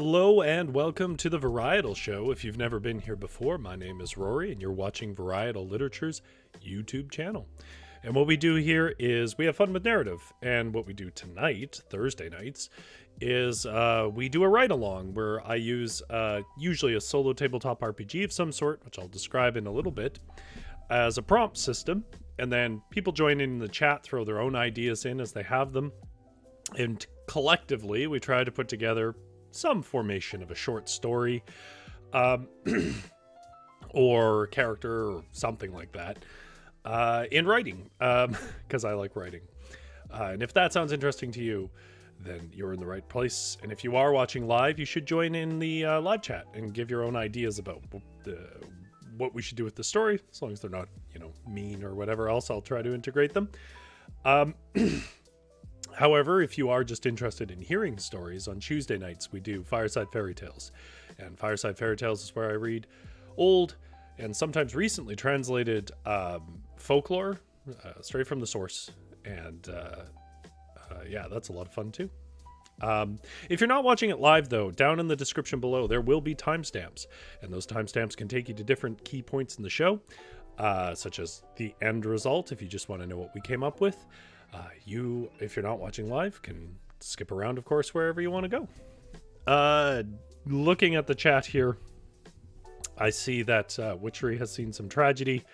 Hello and welcome to the Varietal Show. If you've never been here before, my name is Rory and you're watching Varietal Literature's YouTube channel. And what we do here is we have fun with narrative. And what we do tonight, Thursday nights, is we do a ride-along where I use usually a solo tabletop RPG of some sort, which I'll describe in a little bit, as a prompt system. And then people join in the chat, throw their own ideas in as they have them. And collectively, we try to put together some formation of a short story or character or something like that in writing, because I like writing. And if that sounds interesting to you, then you're in the right place. And if you are watching live, you should join in the live chat and give your own ideas about what we should do with the story, as long as they're not, mean or whatever else. I'll try to integrate them. However, if you are just interested in hearing stories, on Tuesday nights we do Fireside Fairy Tales. And Fireside Fairy Tales is where I read old and sometimes recently translated folklore straight from the source. And yeah, that's a lot of fun too. If you're not watching it live, though, down in the description below, there will be timestamps. And those timestamps can take you to different key points in the show, such as the end result, if you just want to know what we came up with. If you're not watching live, can skip around, of course, wherever you want to go. Looking at the chat here, I see that Witchery has seen some tragedy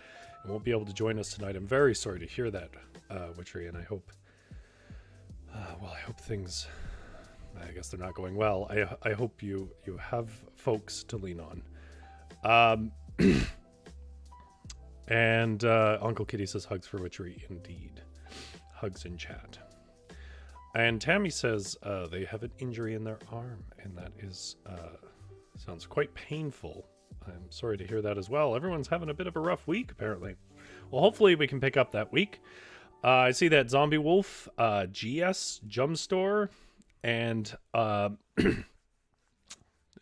and won't be able to join us tonight. I'm very sorry to hear that, Witchery, and I hope things, I guess they're not going well. I hope you have folks to lean on. And Uncle Kitty says hugs for Witchery, indeed. Hugs in chat. And Tammy says they have an injury in their arm, and that is sounds quite painful. I'm sorry to hear that as well. Everyone's having a bit of a rough week, apparently. Well, hopefully we can pick up that week. I see that Zombie Wolf, GS, Jum Store, and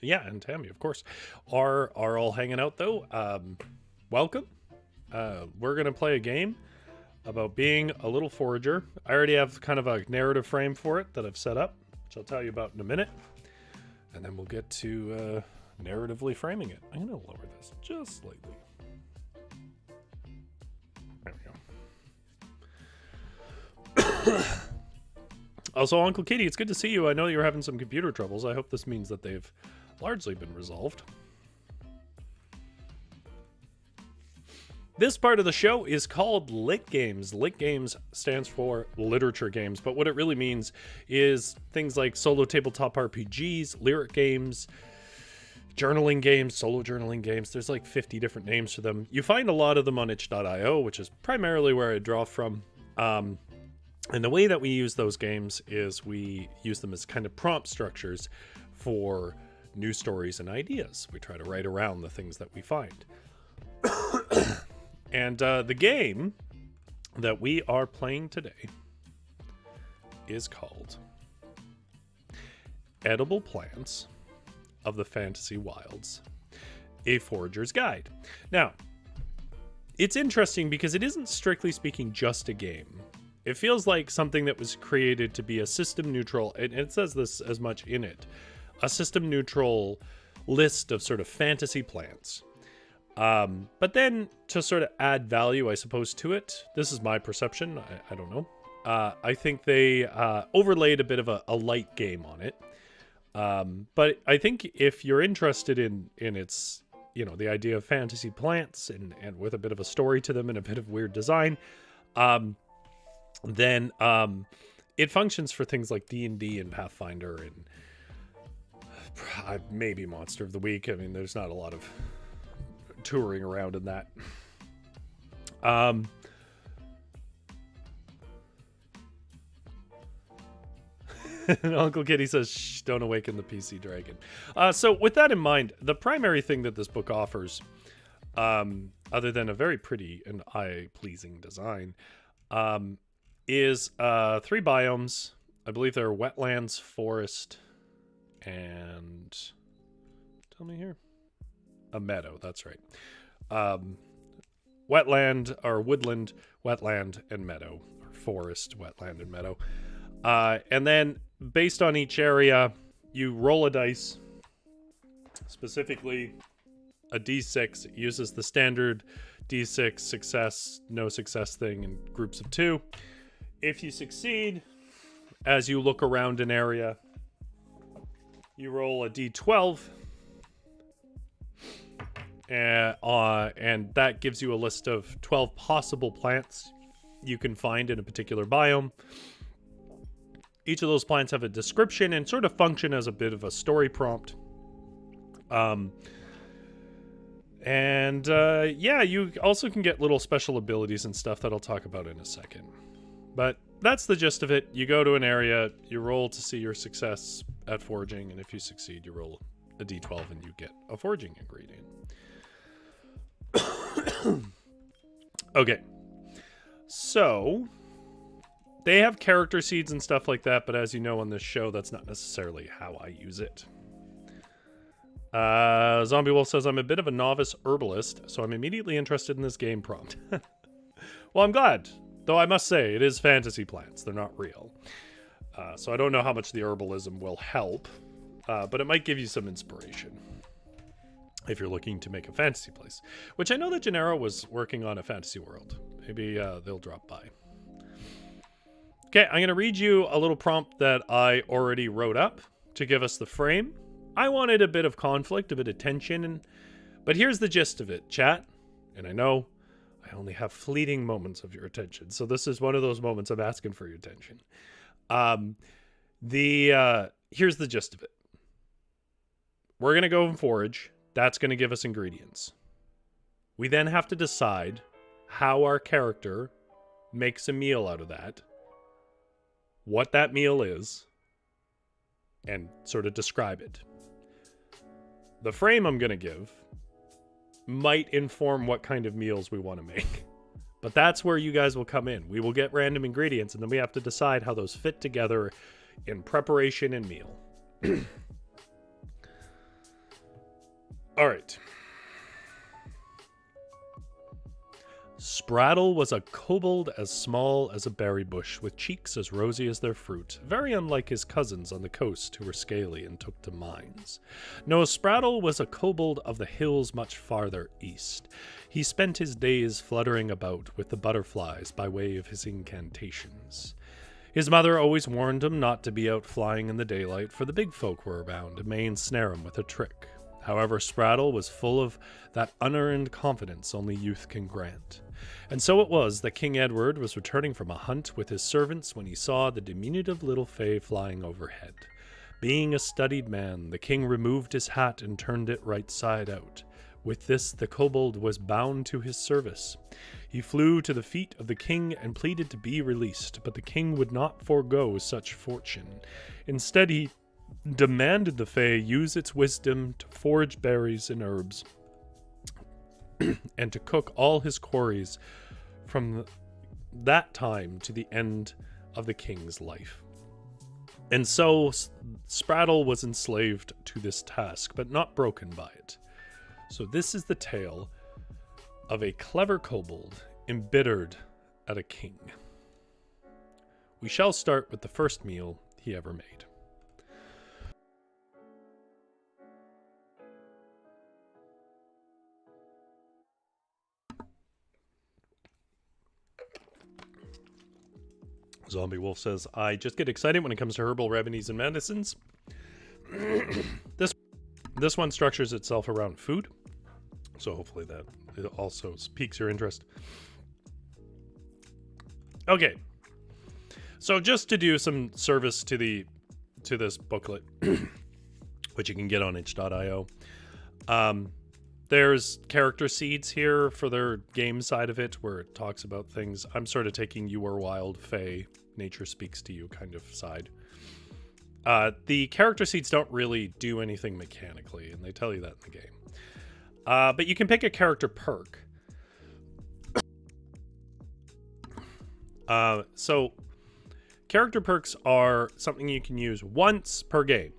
yeah, and Tammy, of course, are all hanging out, though. Welcome. We're going to play a game about being a little forager. I already have kind of a narrative frame for it that I've set up, which I'll tell you about in a minute. And then we'll get to narratively framing it. I'm going to lower this just slightly. There we go. Also, Uncle Kitty, it's good to see you. I know you're having some computer troubles. I hope this means that they've largely been resolved. This part of the show is called litgames. Litgames stands for literature games, but what it really means is things like solo tabletop RPGs, lyric games, journaling games, solo journaling games. There's like 50 different names for them. You find a lot of them on itch.io, which is primarily where I draw from. And the way that we use those games is we use them as kind of prompt structures for new stories and ideas. We try to write around the things that we find. And the game that we are playing today is called Edible Plants of the Fantasy Wilds, a Forager's Guide. Now, it's interesting because it isn't strictly speaking just a game. It feels like something that was created to be a system neutral, and it says this as much in it, a system neutral list of sort of fantasy plants. But then to sort of add value, I suppose, to it, this is my perception, I don't know. I think they overlaid a bit of a light game on it. But I think if you're interested in its, the idea of fantasy plants and with a bit of a story to them and a bit of weird design, then it functions for things like D&D and Pathfinder and maybe Monster of the Week. I mean, there's not a lot of touring around in that. Uncle Kitty says, shh, don't awaken the PC dragon. So with that in mind, the primary thing that this book offers, other than a very pretty and eye-pleasing design, is 3 biomes. I believe they're wetlands, forest, and tell me here. A meadow, that's right. Wetland, or woodland, wetland, and meadow. Or forest, wetland, and meadow. And then, based on each area, you roll a dice specifically a D6. It uses the standard D6 success, no success thing in groups of 2. If you succeed, as you look around an area, you roll a D12, and that gives you a list of 12 possible plants you can find in a particular biome. Each of those plants have a description and sort of function as a bit of a story prompt. Yeah, you also can get little special abilities and stuff that I'll talk about in a second. But that's the gist of it. You go to an area, you roll to see your success at foraging, and if you succeed, you roll a d12 and you get a foraging ingredient. Okay. So, they have character seeds and stuff like that, but as you know on this show, that's not necessarily how I use it. Zombie Wolf says, I'm a bit of a novice herbalist, so I'm immediately interested in this game prompt. Well, I'm glad. Though I must say, it is fantasy plants. They're not real. So I don't know how much the herbalism will help, but it might give you some inspiration if you're looking to make a fantasy place. Which I know that Gennaro was working on a fantasy world. Maybe they'll drop by. Okay, I'm going to read you a little prompt that I already wrote up to give us the frame. I wanted a bit of conflict, a bit of tension, but here's the gist of it, chat. And I know I only have fleeting moments of your attention, so this is one of those moments I'm asking for your attention. Here's the gist of it. We're going to go and forage. That's going to give us ingredients. We then have to decide how our character makes a meal out of that, what that meal is, and sort of describe it. The frame I'm going to give might inform what kind of meals we want to make. But that's where you guys will come in. We will get random ingredients, and then we have to decide how those fit together in preparation and meal. All right. Spraddle was a kobold as small as a berry bush, with cheeks as rosy as their fruit, very unlike his cousins on the coast who were scaly and took to mines. No, Spraddle was a kobold of the hills much farther east. He spent his days fluttering about with the butterflies by way of his incantations. His mother always warned him not to be out flying in the daylight, for the big folk were around and may ensnare him with a trick. However, Spraddle was full of that unearned confidence only youth can grant. And so it was that King Edward was returning from a hunt with his servants when he saw the diminutive little fay flying overhead. Being a studied man, the king removed his hat and turned it right side out. With this, the kobold was bound to his service. He flew to the feet of the king and pleaded to be released, but the king would not forego such fortune. Instead, he demanded the Fae use its wisdom to forage berries and herbs and to cook all his quarries from that time to the end of the king's life. And so Spraddle was enslaved to this task, but not broken by it. So this is the tale of a clever kobold embittered at a king. We shall start with the first meal he ever made. Zombie Wolf says, I just get excited when it comes to herbal remedies and medicines. This one structures itself around food, so hopefully that it also piques your interest. Okay, so just to do some service to this booklet, which you can get on itch.io. There's character seeds here for their game side of it, where it talks about things. I'm sort of taking you are wild, Fae, nature speaks to you kind of side. The character seeds don't really do anything mechanically, and they tell you that in the game. But you can pick a character perk. So character perks are something you can use once per game.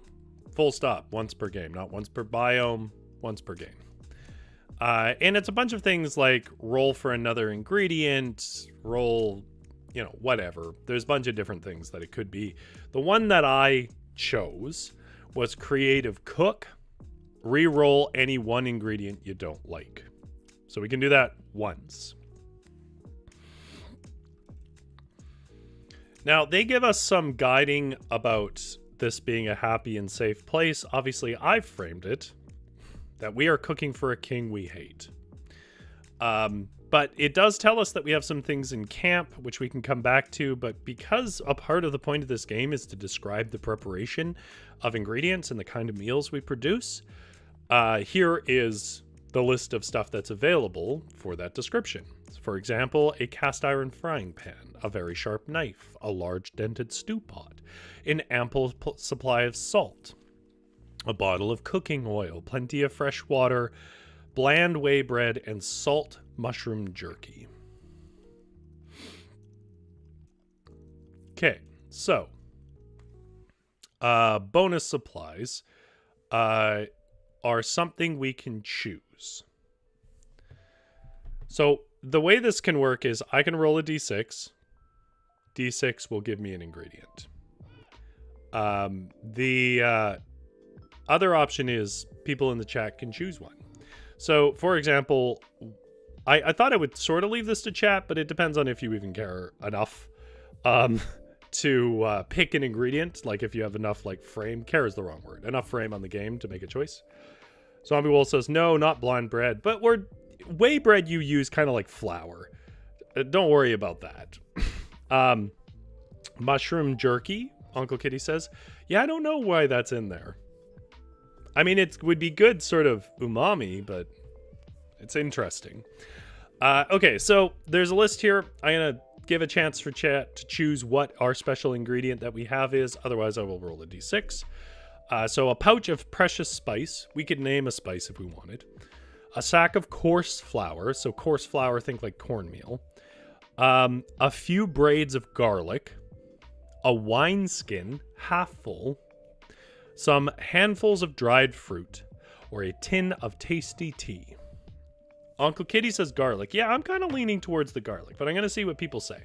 Full stop, once per game, not once per biome, once per game. And it's a bunch of things like roll for another ingredient, roll, whatever. There's a bunch of different things that it could be. The one that I chose was Creative Cook. re-roll any one ingredient you don't like. So we can do that once. Now, they give us some guiding about this being a happy and safe place. Obviously, I've framed it that we are cooking for a king we hate. But it does tell us that we have some things in camp, which we can come back to. But because a part of the point of this game is to describe the preparation of ingredients and the kind of meals we produce, here is the list of stuff that's available for that description. For example, a cast iron frying pan, a very sharp knife, a large dented stew pot, an ample supply of salt, a bottle of cooking oil, plenty of fresh water, bland whey bread, and salt mushroom jerky. Okay, so bonus supplies are something we can choose. So the way this can work is I can roll a d6. D6 will give me an ingredient. The other option is people in the chat can choose one. So, for example, I thought I would sort of leave this to chat, but it depends on if you even care enough to pick an ingredient. Like if you have enough like frame, care is the wrong word, enough frame on the game to make a choice. Zombie Wolf says, no, not blind bread, but whey bread you use kind of like flour. Don't worry about that. Mushroom jerky, Uncle Kitty says. Yeah, I don't know why that's in there. I mean, it would be good sort of umami, but it's interesting. Okay, so there's a list here. I'm going to give a chance for chat to choose what our special ingredient that we have is. Otherwise, I will roll a d6. So a pouch of precious spice. We could name a spice if we wanted. A sack of coarse flour. So coarse flour, think like cornmeal. A few braids of garlic. A wineskin, half full. Some handfuls of dried fruit, or a tin of tasty tea. Uncle Kitty says garlic. Yeah, I'm kind of leaning towards the garlic, but I'm going to see what people say.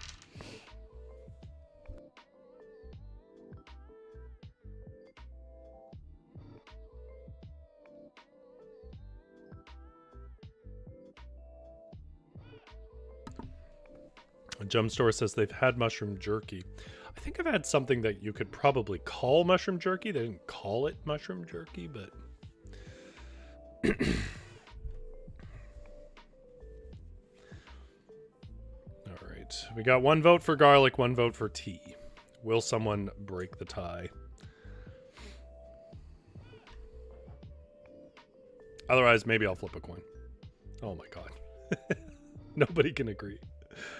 Jump Store says they've had mushroom jerky. I think I've had something that you could probably call mushroom jerky. They didn't call it mushroom jerky, but... All right. We got one vote for garlic, one vote for tea. Will someone break the tie? Otherwise, maybe I'll flip a coin. Oh my god. Nobody can agree.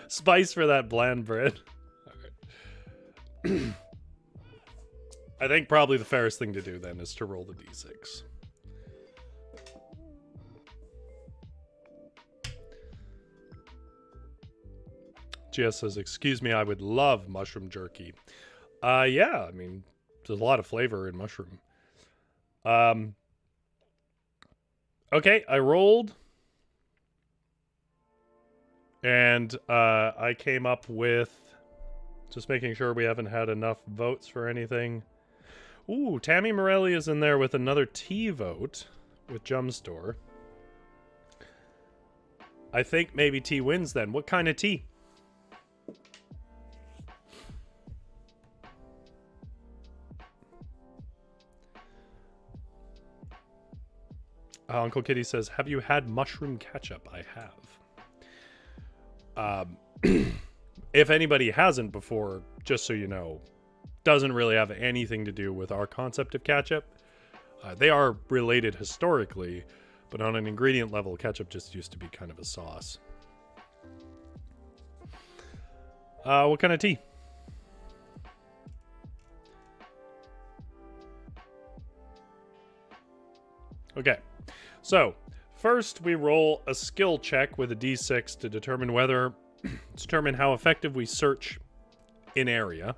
Spice for that bland bread. I think probably the fairest thing to do then is to roll the d6. GS says, excuse me, I would love mushroom jerky. Yeah, I mean, there's a lot of flavor in mushroom. Okay, I rolled. And I came up with... Just making sure we haven't had enough votes for anything. Ooh, Tammy Morelli is in there with another tea vote with Jumstore. I think maybe tea wins then. What kind of tea? Uncle Kitty says, have you had mushroom ketchup? I have. If anybody hasn't before, just so you know, doesn't really have anything to do with our concept of ketchup. They are related historically, but on an ingredient level, ketchup just used to be kind of a sauce. What kind of tea? Okay, so first we roll a skill check with a d6 to determine how effective we search in area.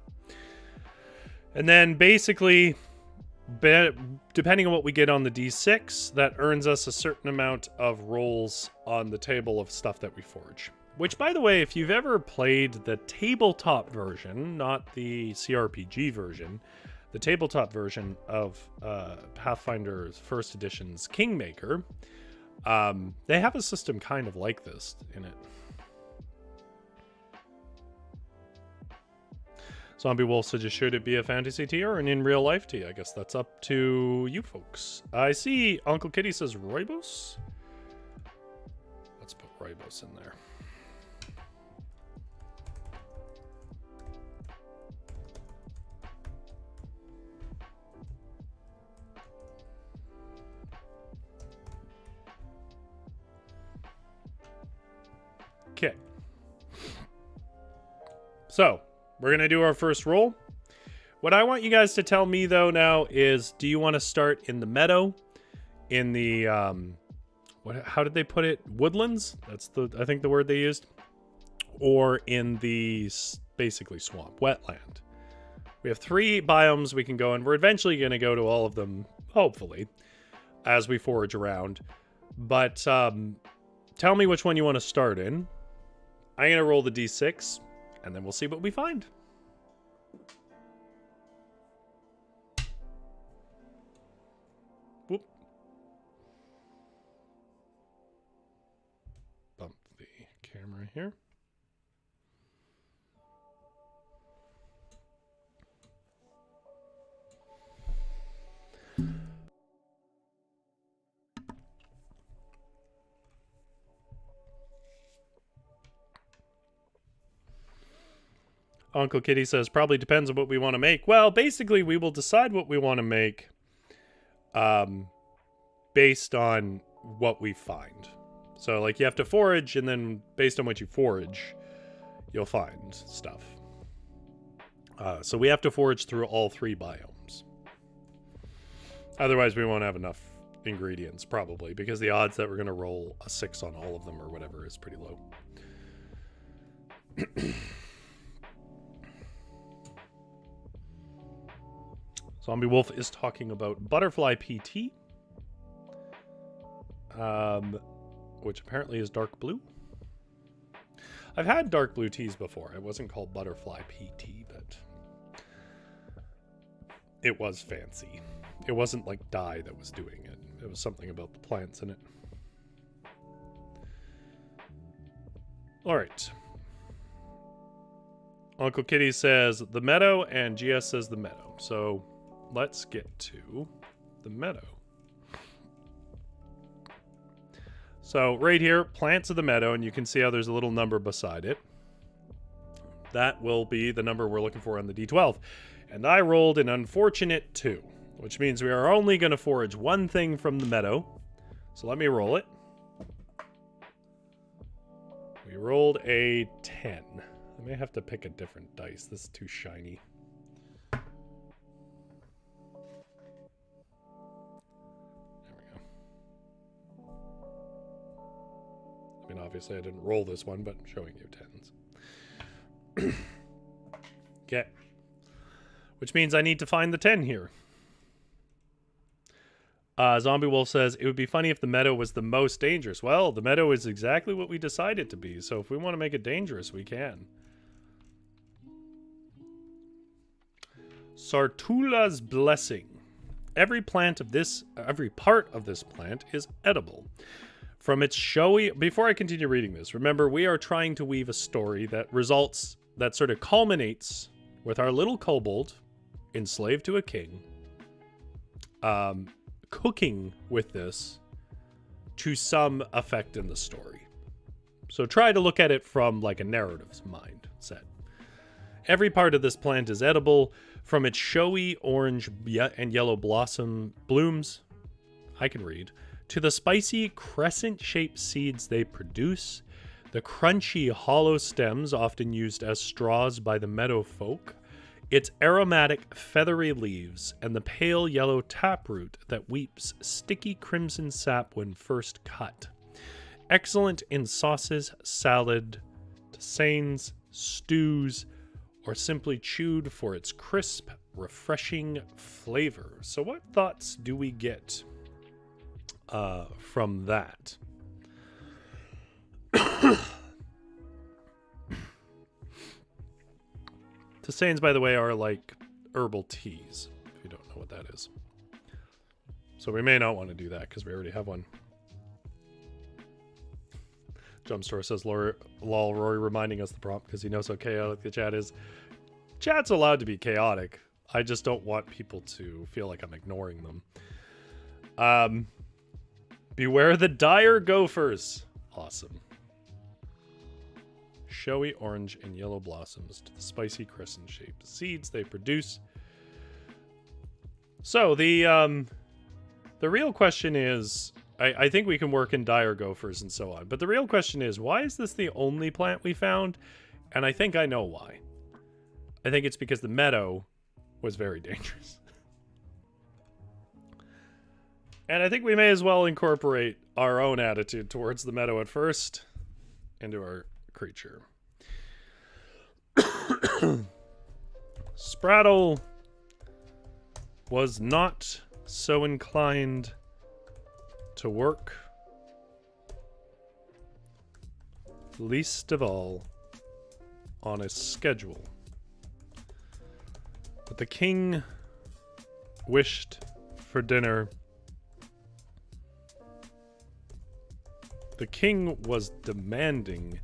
And then basically, depending on what we get on the d6, that earns us a certain amount of rolls on the table of stuff that we forage. Which, by the way, if you've ever played the tabletop version, not the CRPG version, the tabletop version of Pathfinder's first edition's Kingmaker, they have a system kind of like this in it. Zombie Wolf said, should it be a fantasy tea or an in real life tea? I guess that's up to you folks. I see Uncle Kitty says rooibos. Let's put rooibos in there. Okay. So, we're going to do our first roll. What I want you guys to tell me, though, now is, do you want to start in the meadow? In the, how did they put it? Woodlands? That's I think the word they used. Or in the, basically, swamp, wetland. We have 3 biomes we can go in. We're eventually going to go to all of them, hopefully, as we forage around. But, tell me which one you want to start in. I'm going to roll the d6. And then we'll see what we find. Whoop. Bump the camera here. Uncle Kitty says, probably depends on what we want to make. Well, basically, we will decide what we want to make based on what we find. So, like, you have to forage, and then based on what you forage, you'll find stuff. So we have to forage through all 3 biomes. Otherwise, we won't have enough ingredients, probably, because the odds that we're going to roll a 6 on all of them or whatever is pretty low. Zombie Wolf is talking about Butterfly PT, which apparently is dark blue. I've had dark blue teas before. It wasn't called Butterfly PT, but it was fancy. It wasn't like dye that was doing it. It was something about the plants in it. All right. Uncle Kitty says the meadow, and GS says the meadow. So let's get to the meadow. So right here, plants of the meadow, and you can see how there's a little number beside it. That will be the number we're looking for on the D12. And I rolled an unfortunate 2, which means we are only going to forage one thing from the meadow. So let me roll it. We rolled a 10. I may have to pick a different dice. This is too shiny. I mean, obviously I didn't roll this one, but I'm showing you 10s. Okay. Which means I need to find the 10 here. Zombie Wolf says, it would be funny if the meadow was the most dangerous. Well, the meadow is exactly what we decided to be, so if we want to make it dangerous, we can. Sartula's Blessing. Every part of this plant is edible. From its showy... Before I continue reading this, remember, we are trying to weave a story that sort of culminates with our little kobold, enslaved to a king, cooking with this to some effect in the story. So try to look at it from like a narrative's mindset. Every part of this plant is edible, from its showy orange and yellow blossom blooms, I can read, to the spicy crescent-shaped seeds they produce, the crunchy hollow stems often used as straws by the meadow folk, its aromatic feathery leaves, and the pale yellow taproot that weeps sticky crimson sap when first cut. Excellent in sauces, salad, tisanes, stews, or simply chewed for its crisp, refreshing flavor. So what thoughts do we get from that? Tisanes, by the way, are like herbal teas. that is. So we may not want to do that because we already have one. Jumpstore says, lol, Rory reminding us the prompt because he knows how chaotic the chat is. Chat's allowed to be chaotic. I just don't want people to feel like I'm ignoring them. Beware the dire gophers. Awesome. Showy orange and yellow blossoms to the spicy crescent-shaped seeds they produce. So the real question is, I think we can work in dire gophers and so on, but the real question is, why is this the only plant we found? And I think I know why. I think it's because the meadow was very dangerous. And I think we may as well incorporate our own attitude towards the meadow at first into our creature. Spraddle was not so inclined to work, least of all on a schedule. But the king wished for dinner. The king was demanding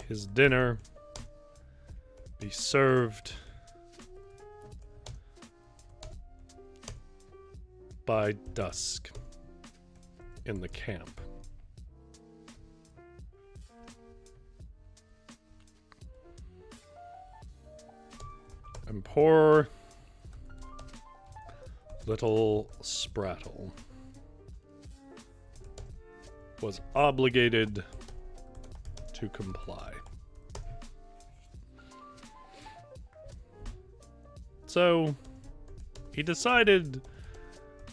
his dinner be served by dusk in the camp. And poor little Spraddle was obligated to comply. So he decided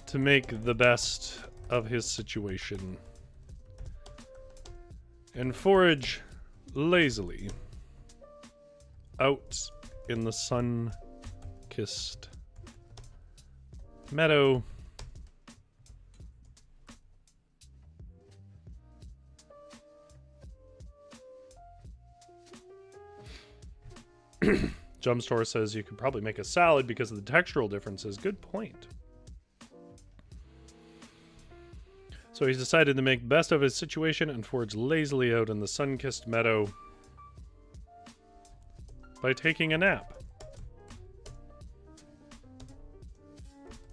to make the best of his situation and forage lazily out in the sun-kissed meadow. Jumpstore says you could probably make a salad because of the textural differences. Good point. So he's decided to make the best of his situation and forage lazily out in the sun-kissed meadow by taking a nap.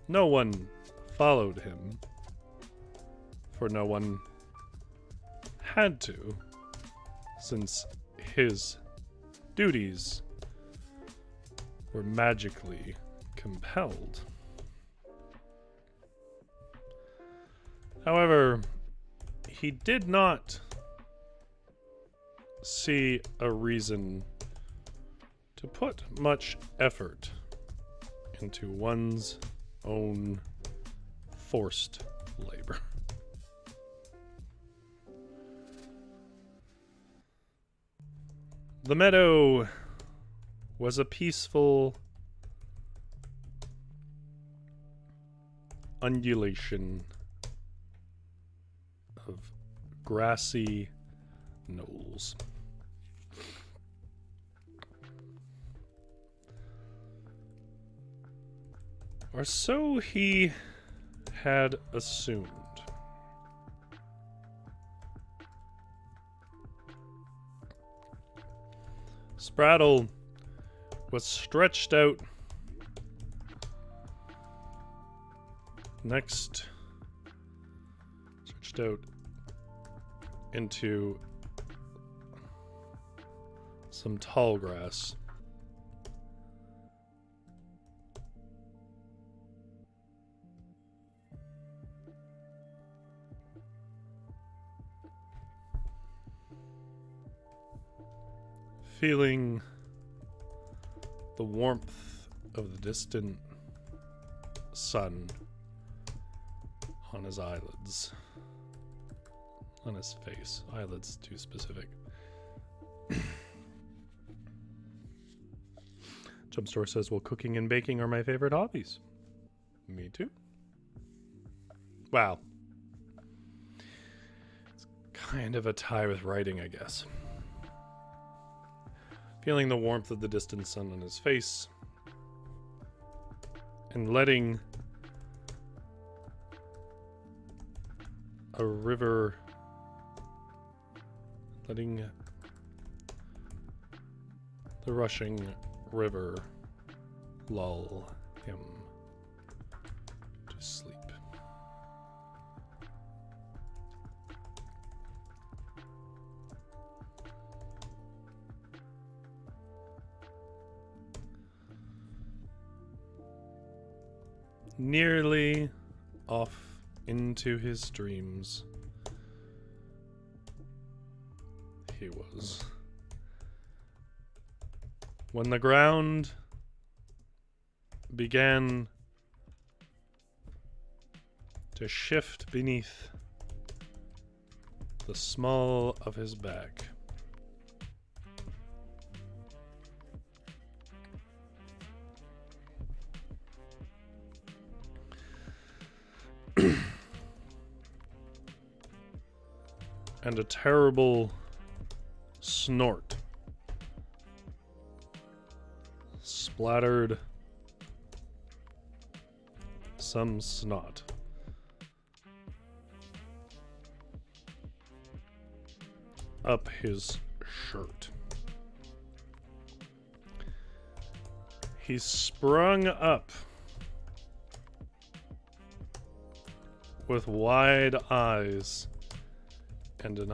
No one followed him, for no one had to, since his duties were magically compelled. However, he did not see a reason to put much effort into one's own forced labor. The meadow was a peaceful undulation of grassy knolls. Or so he had assumed. Spraddle was stretched out into some tall grass. Feeling the warmth of the distant sun on his eyelids. On his face. Eyelids too specific. Jumpstore says, well, cooking and baking are my favorite hobbies. Me too. Wow. It's kind of a tie with writing, I guess. Feeling the warmth of the distant sun on his face and letting a river, letting the rushing river lull him to sleep. Nearly off into his dreams he was, when the ground began to shift beneath the small of his back. And a terrible snort splattered some snot up his shirt. He sprung up with wide eyes and a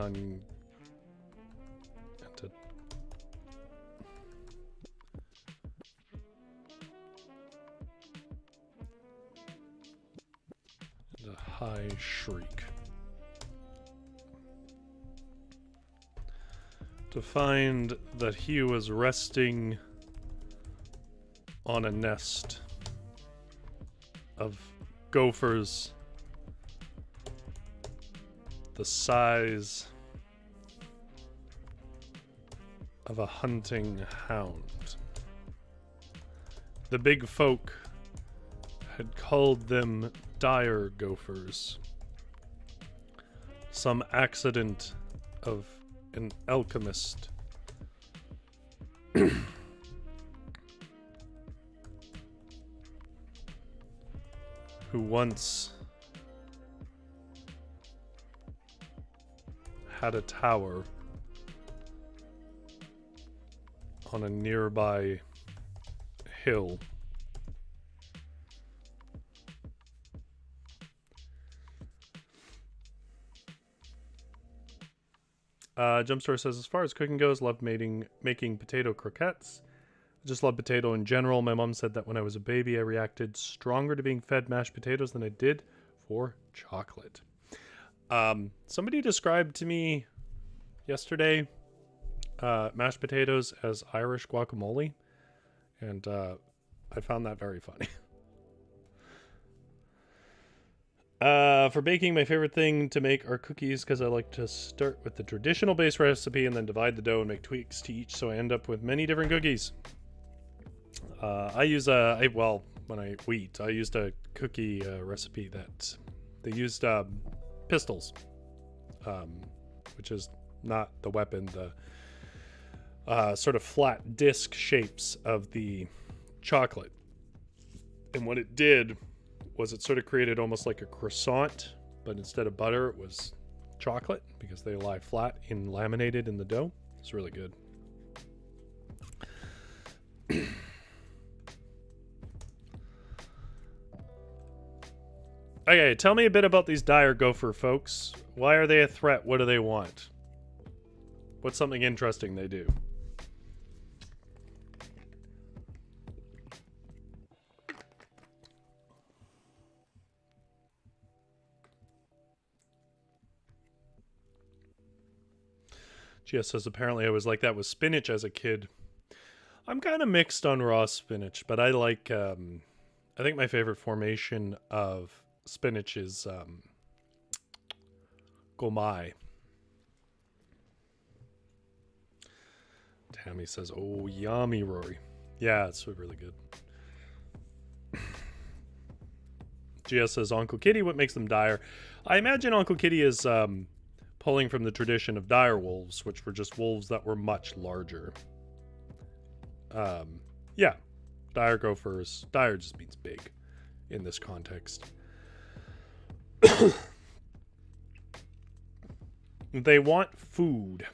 high shriek, to find that he was resting on a nest of gophers the size of a hunting hound. The big folk had called them dire gophers, some accident of an alchemist who once had a tower on a nearby hill. Jumpstore says, as far as cooking goes, loved making potato croquettes. I just love potato in general. My mom said that when I was a baby, I reacted stronger to being fed mashed potatoes than I did for chocolate. Somebody described to me yesterday mashed potatoes as Irish guacamole, and I found that very funny. For baking, my favorite thing to make are cookies, because I like to start with the traditional base recipe and then divide the dough and make tweaks to each, so I end up with many different cookies. I use when I wheat, I used a cookie recipe that they used pistols, which is not the weapon, the sort of flat disc shapes of the chocolate. And what it did was it sort of created almost like a croissant, but instead of butter, it was chocolate, because they lie flat and laminated in the dough. It's really good. Okay, tell me a bit about these dire gopher folks. Why are they a threat? What do they want? What's something interesting they do? Gia says, apparently I was like that with spinach as a kid. I'm kind of mixed on raw spinach, but I like, I think my favorite formation of spinach is gomai. Tammy says, oh, yummy, Rory. Yeah, it's really good. Gia says, Uncle Kitty, what makes them dire? I imagine Uncle Kitty is pulling from the tradition of dire wolves, which were just wolves that were much larger. Yeah, dire gophers. Dire just means big in this context. They want food.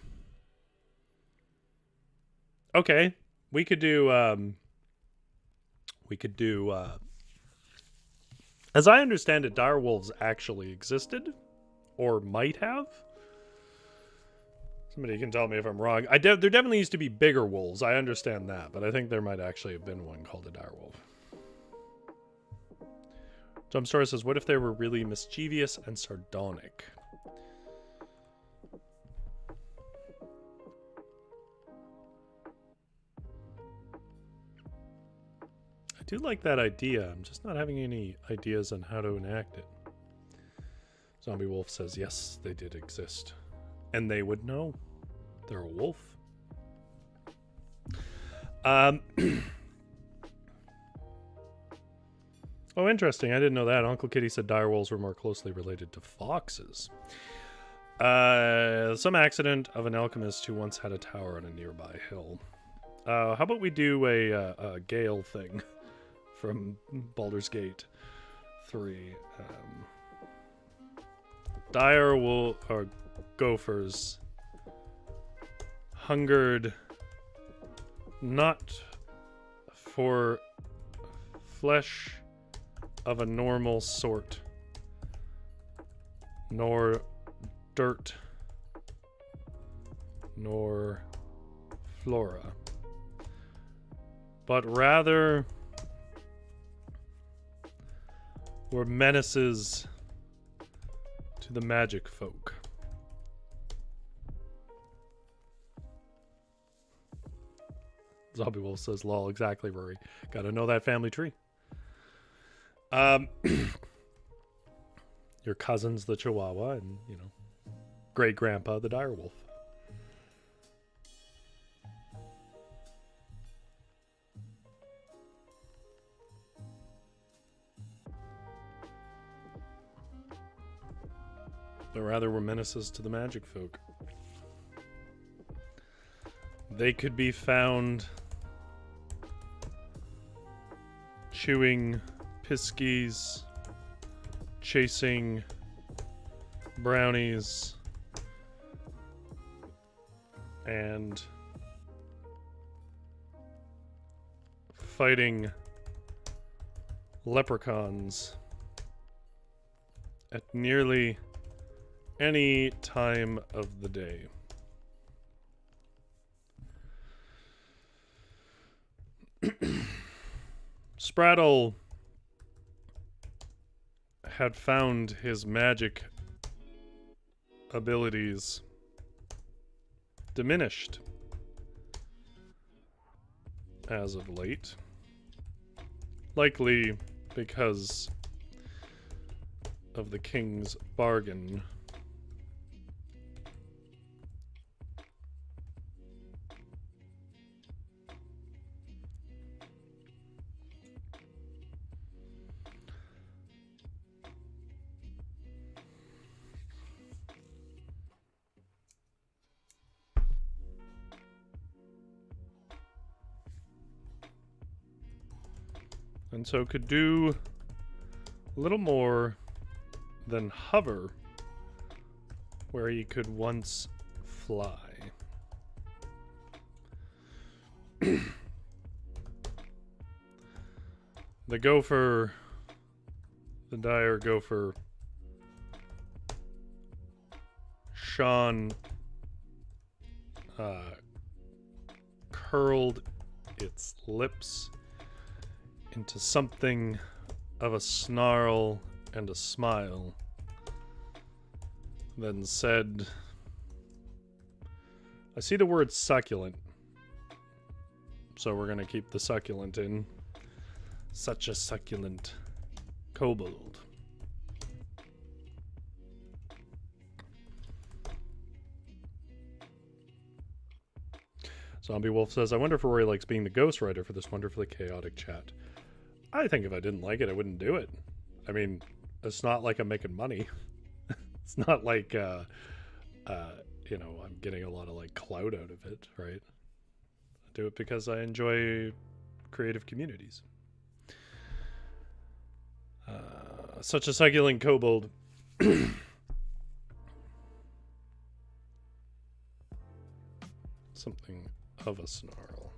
Okay, we could do as I understand it, dire wolves actually existed, or might have. Somebody can tell me if I'm wrong. There definitely used to be bigger wolves. I understand that, but I think there might actually have been one called a dire wolf. Jumpstore says, what if they were really mischievous and sardonic? I do like that idea. I'm just not having any ideas on how to enact it. Zombie Wolf says, yes, they did exist. And they would know. They're a wolf. Oh, interesting. I didn't know that. Uncle Kitty said direwolves were more closely related to foxes. Some accident of an alchemist who once had a tower on a nearby hill. How about we do a Gale thing from Baldur's Gate 3. Dire wolf or gophers hungered not for flesh of a normal sort, nor dirt, nor flora, but rather were menaces to the magic folk. Zombie Wolf says, lol, exactly, Rory. Gotta know that family tree. Your cousin's the Chihuahua, and, you know, great-grandpa the direwolf. But rather were menaces to the magic folk. They could be found chewing piskies, chasing brownies, and fighting leprechauns at nearly any time of the day. Spraddle had found his magic abilities diminished as of late. Likely because of the king's bargain. And so could do a little more than hover, where he could once fly. The gopher, the dire gopher, Sean curled its lips into something of a snarl and a smile, then said, I see the word succulent, so we're gonna keep the succulent in. Such a succulent kobold. Zombie Wolf says, I wonder if Rory likes being the ghostwriter for this wonderfully chaotic chat. I think if I didn't like it, I wouldn't do it. I mean, it's not like I'm making money. It's not like, you know, I'm getting a lot of, like, clout out of it, right? I do it because I enjoy creative communities. Such a succulent kobold. something of a snarl.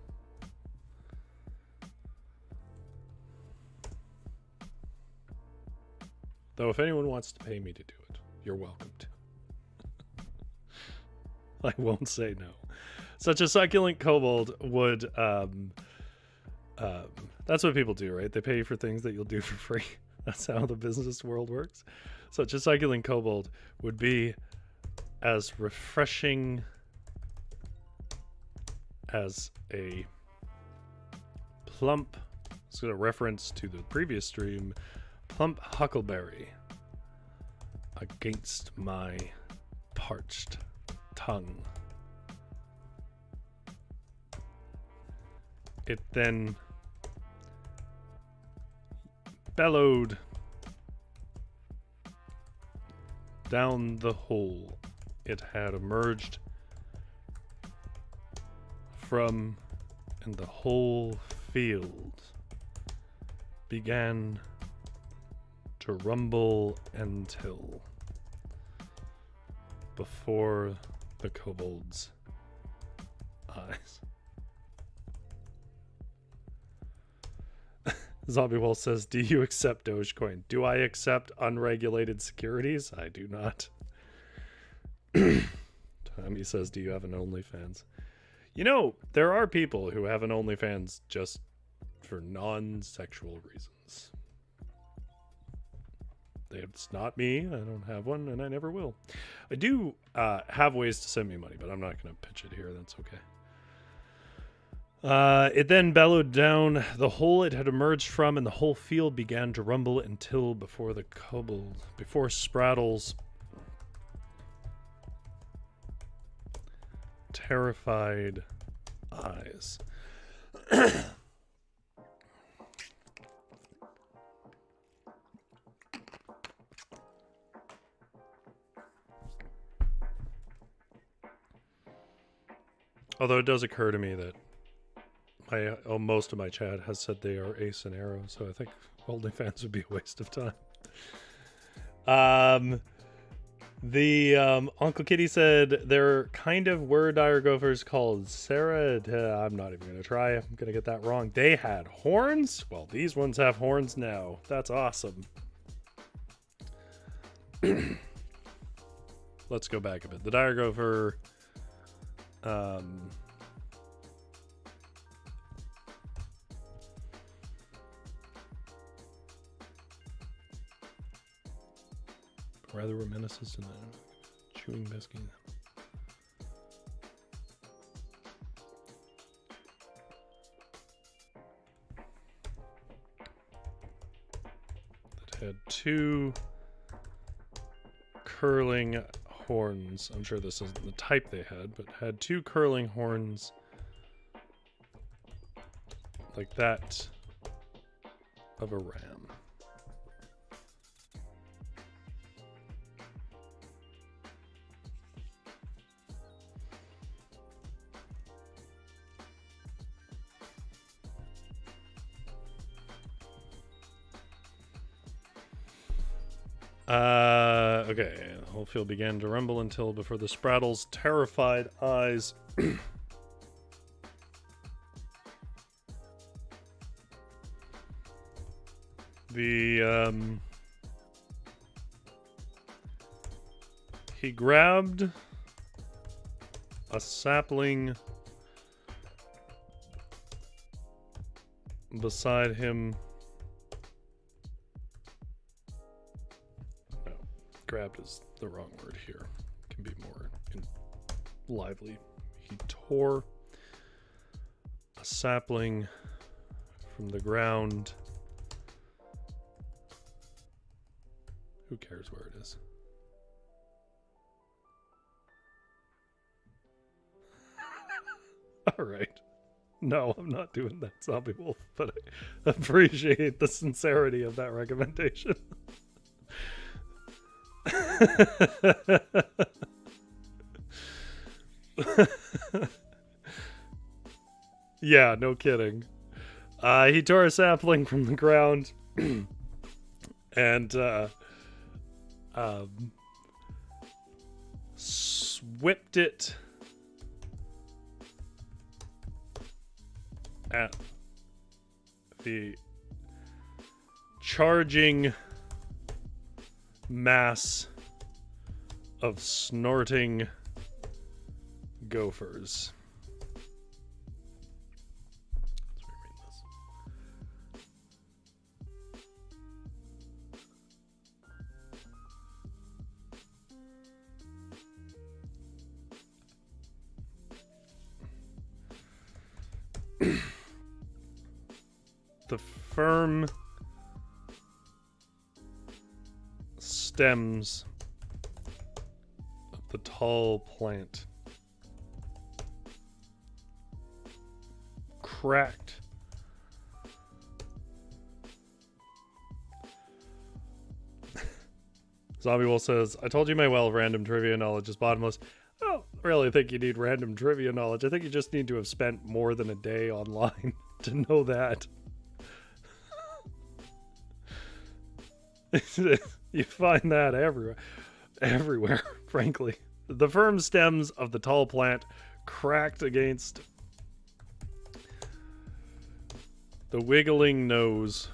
Though if anyone wants to pay me to do it, you're welcome to. I won't say no. Such a succulent kobold would, that's what people do, right? They pay you for things that you'll do for free. That's how the business world works. Such a succulent kobold would be as refreshing as a plump, it's a reference to the previous stream, plump huckleberry against my parched tongue. It then bellowed down the hole it had emerged from, and the whole field began to rumble until before the kobold's eyes. Zombie Wolf says, do you accept Dogecoin? Do I accept unregulated securities? I do not. Tommy says, do you have an OnlyFans? You know, there are people who have an OnlyFans just for non-sexual reasons. It's not me. I don't have one, and I never will. I do have ways to send me money, but I'm not going to pitch it here. That's okay. It then bellowed down the hole it had emerged from, and the whole field began to rumble until before Sprattle's terrified eyes. Although it does occur to me that most of my chat has said they are ace and arrow, so I think OnlyFans would be a waste of time. Uncle Kitty said they're kind of were dire gophers called Sarah. I'm not even gonna try. I'm gonna get that wrong. They had horns. Well, these ones have horns now. That's awesome. Let's go back a bit. The dire gopher. Rather were menaces to the chewing biscuit. That had two curling horns. I'm sure this isn't the type they had, but had two curling horns like that of a ram. Okay, the whole field began to rumble until before the Sprattle's terrified eyes he grabbed a sapling beside him. Grabbed is the wrong word here. Can be more lively. He tore a sapling from the ground. Who cares where it is? All right. No, I'm not doing that, Zombie Wolf, but I appreciate the sincerity of that recommendation. Yeah, no kidding. He tore a sapling from the ground and swept it at the charging mass of snorting gophers. Let's reread this. The firm stems of the tall plant cracked Zombie Wolf says, I told you my well of random trivia knowledge is bottomless. I don't really think you need random trivia knowledge. I think you just need to have spent more than a day online to know that. You find that everywhere, frankly. The firm stems of the tall plant cracked against the wiggling nose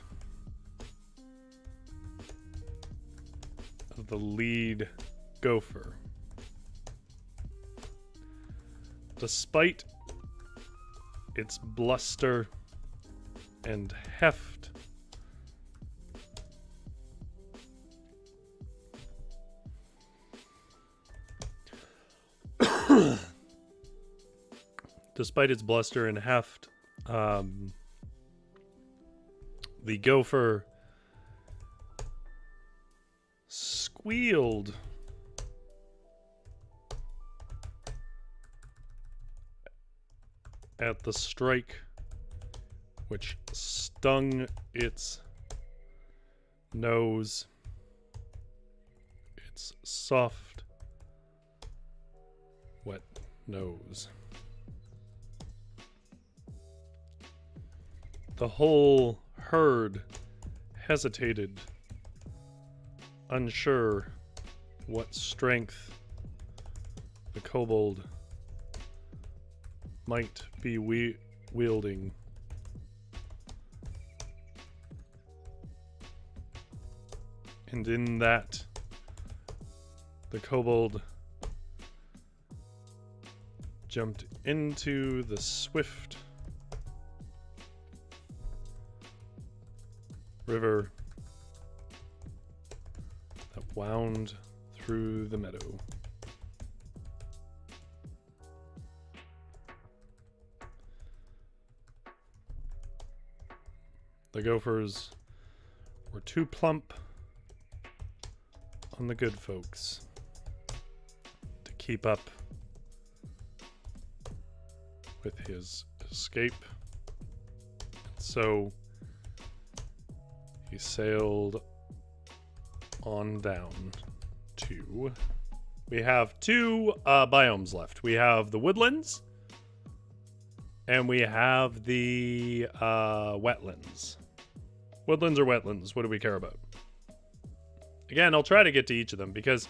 of the lead gopher. Despite its bluster and heft, the gopher squealed at the strike which stung its nose, its soft, wet nose. The whole herd hesitated, unsure what strength the kobold might be wielding. And in that, the kobold jumped into the swift river that wound through the meadow. The gophers were too plump on the good folks to keep up with his escape. So he sailed on down to... We have two biomes left. We have the woodlands and we have the wetlands. Woodlands or wetlands? What do we care about? Again, I'll try to get to each of them because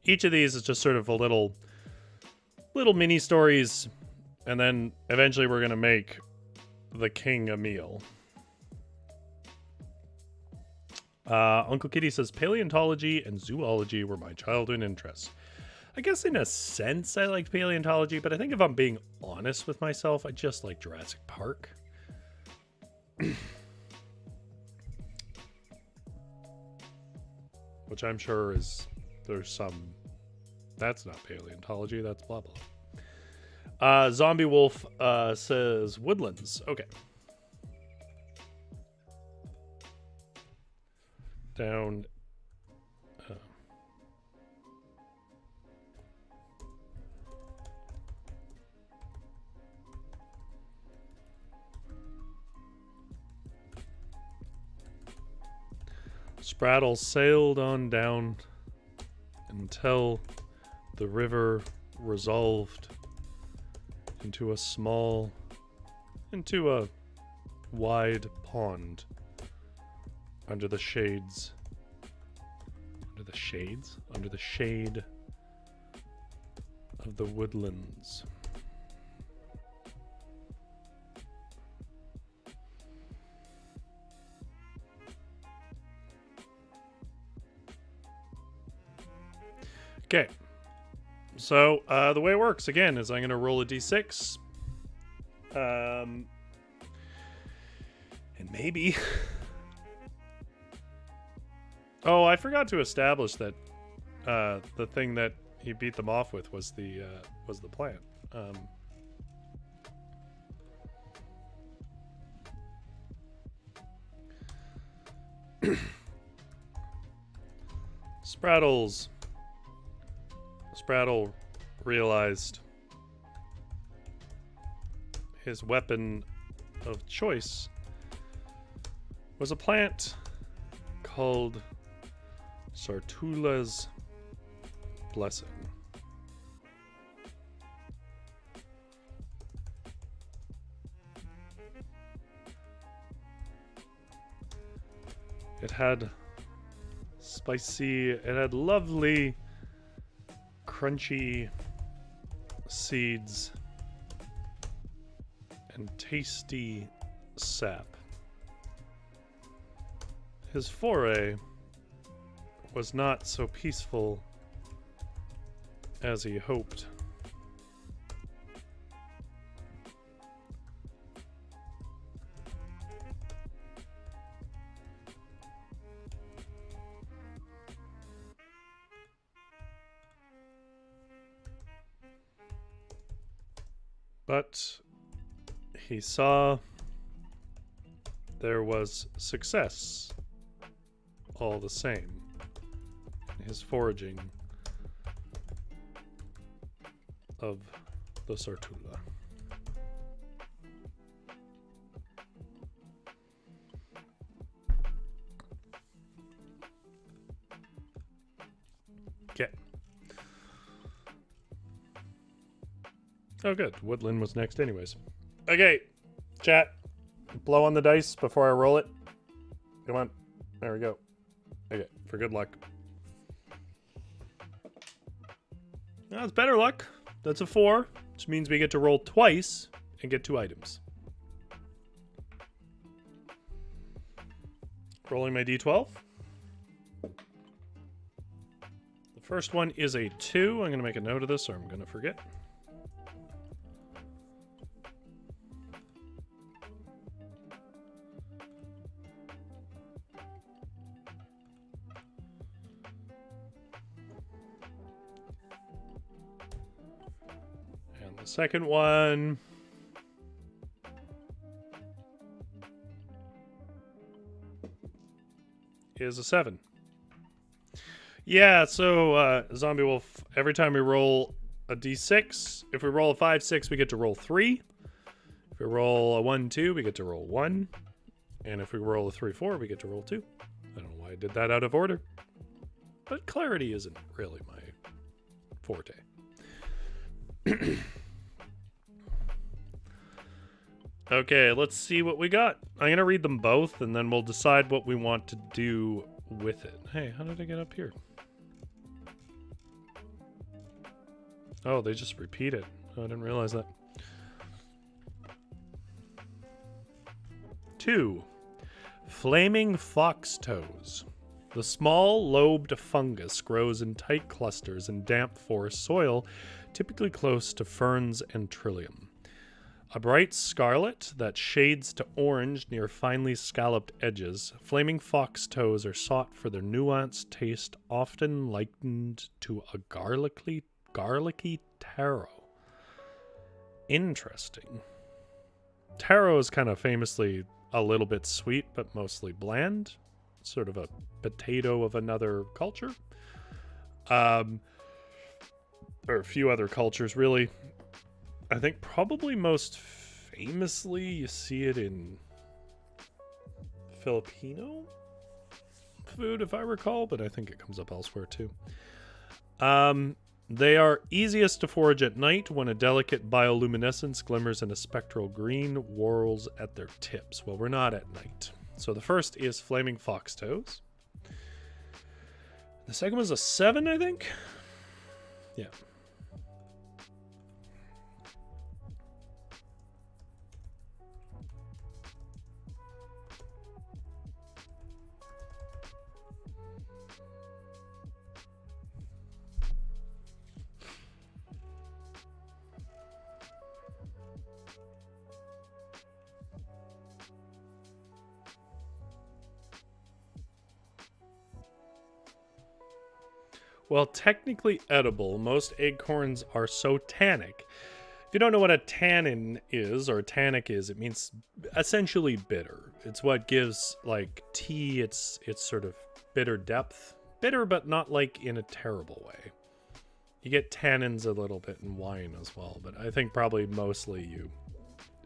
each of these is just sort of a little mini stories, and then eventually we're going to make the king a meal. Uncle Kitty says, paleontology and zoology were my childhood interests. I guess in a sense I liked paleontology, but I think if I'm being honest with myself, I just like Jurassic Park. Which I'm sure there's some, that's not paleontology, that's blah blah. Zombie Wolf says woodlands. Okay. Down. Spraddle sailed on down until the river resolved into a wide pond under the shade of the woodlands. Okay. So the way it works, again, is I'm going to roll a d6. And maybe... Oh, I forgot to establish that the thing that he beat them off with was the plant. Sprattle realized his weapon of choice was a plant called Sartula's Blessing. It had lovely crunchy seeds and tasty sap. His foray was not so peaceful as he hoped. But he saw there was success all the same in his foraging of the Sartula. Okay. Oh, good. Woodland was next anyways. Okay, chat. Blow on the dice before I roll it. Come on. There we go. Okay, for good luck. That's better luck. That's a 4, which means we get to roll twice and get 2 items. Rolling my d12. The first one is a 2. I'm going to make a note of this or I'm going to forget. Second one is a 7. Yeah, so Zombie Wolf, every time we roll a d6, if we roll a 5, 6, we get to roll 3. If we roll a 1, 2, we get to roll 1. And if we roll a 3, 4, we get to roll 2. I don't know why I did that out of order. But clarity isn't really my forte. Okay, let's see what we got. I'm going to read them both, and then we'll decide what we want to do with it. Hey, how did I get up here? Oh, they just repeat it. Oh, I didn't realize that. 2. Flaming foxtoes. The small lobed fungus grows in tight clusters in damp forest soil, typically close to ferns and trillium. A bright scarlet that shades to orange near finely scalloped edges, flaming foxtoes are sought for their nuanced taste, often likened to a garlicky taro. Interesting. Taro is kind of famously a little bit sweet, but mostly bland. Sort of a potato of another culture. Or a few other cultures, really. I think probably most famously you see it in Filipino food, if I recall, but I think it comes up elsewhere too. They are easiest to forage at night when a delicate bioluminescence glimmers in a spectral green whorls at their tips. Well, we're not at night. So the first is flaming foxtoes. The second was a 7, I think. Yeah. Well, technically edible, most acorns are so tannic. If you don't know what a tannin is or tannic is, it means essentially bitter. It's what gives like tea its sort of bitter depth. Bitter, but not like in a terrible way. You get tannins a little bit in wine as well, but I think probably mostly you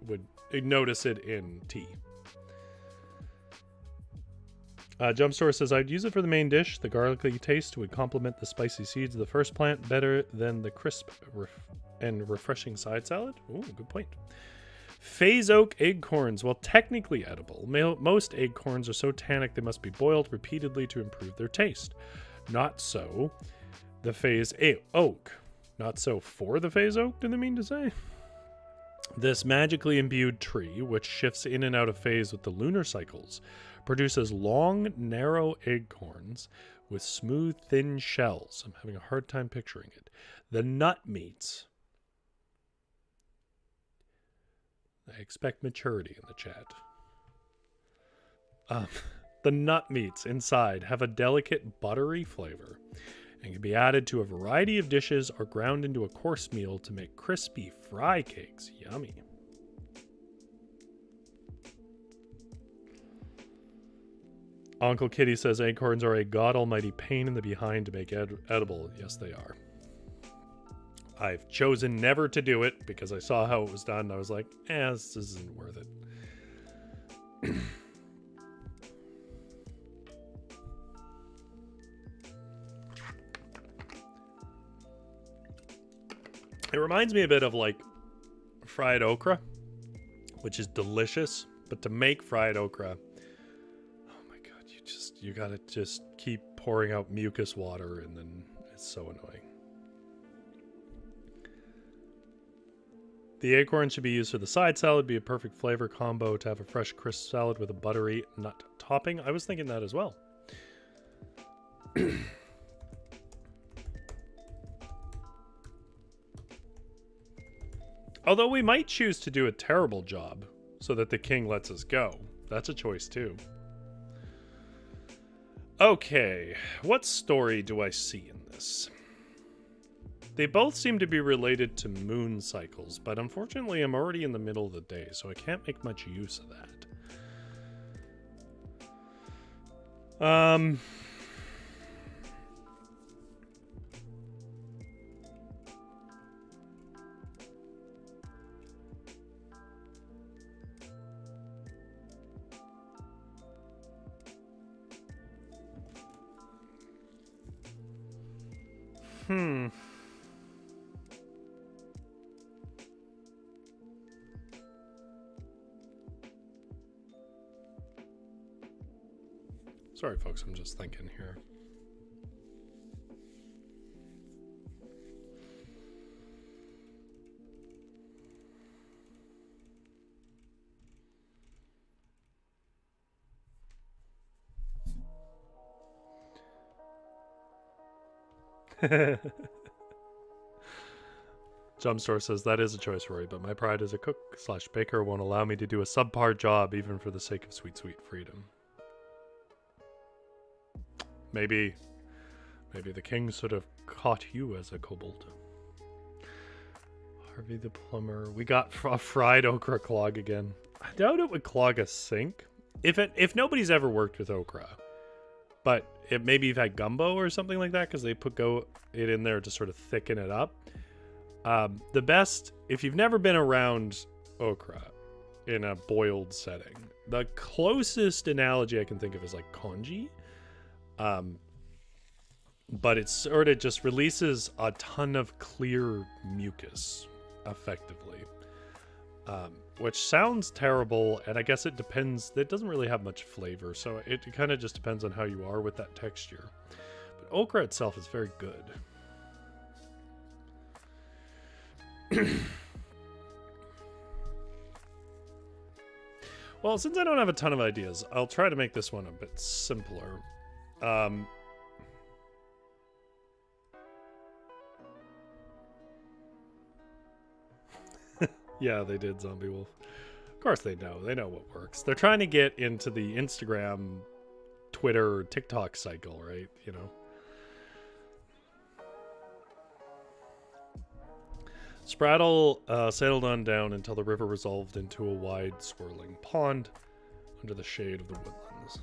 would notice it in tea. Jumpstore says, I'd use it for the main dish. The garlicky taste would complement the spicy seeds of the first plant better than the crisp and refreshing side salad. Ooh, good point. Phase oak acorns. Well, technically edible. Most acorns are so tannic they must be boiled repeatedly to improve their taste. Not so the phase oak. Not so for the phase oak, do they mean to say? This magically imbued tree, which shifts in and out of phase with the lunar cycles, produces long, narrow acorns with smooth, thin shells. I'm having a hard time picturing it. The nut meats. I expect maturity in the chat. The nut meats inside have a delicate, buttery flavor and can be added to a variety of dishes or ground into a course meal to make crispy fry cakes. Yummy. Uncle Kitty says acorns are a god almighty pain in the behind to make edible. Yes, they are. I've chosen never to do it because I saw how it was done. And I was like, this isn't worth it. It reminds me a bit of like fried okra, which is delicious. But to make fried okra, oh my god, you gotta just keep pouring out mucus water, and then it's so annoying. The acorn should be used for the side salad, be a perfect flavor combo to have a fresh crisp salad with a buttery nut topping. I was thinking that as well. Although we might choose to do a terrible job so that the king lets us go. That's a choice too. Okay, what story do I see in this? They both seem to be related to moon cycles, but unfortunately I'm already in the middle of the day, so I can't make much use of that. Sorry, folks, I'm just thinking here. Jumpstore says, that is a choice, Rory, but my pride as a cook/baker won't allow me to do a subpar job even for the sake of sweet, sweet freedom. Maybe the king should have caught you as a kobold. Harvey the plumber. We got a fried okra clog again. I doubt it would clog a sink. If nobody's ever worked with okra, but maybe you've had gumbo or something like that, because they put it in there to sort of thicken it up. The best, if you've never been around okra in a boiled setting, the closest analogy I can think of is like congee. But it sort of just releases a ton of clear mucus, effectively. Which sounds terrible, and I guess it depends. It doesn't really have much flavor, so it kind of just depends on how you are with that texture. But okra itself is very good. Well, since I don't have a ton of ideas, I'll try to make this one a bit simpler. Yeah, they did, Zombie Wolf. Of course they know. They know what works. They're trying to get into the Instagram, Twitter, TikTok cycle, right? You know? Spraddle sailed on down until the river resolved into a wide, swirling pond under the shade of the woodlands.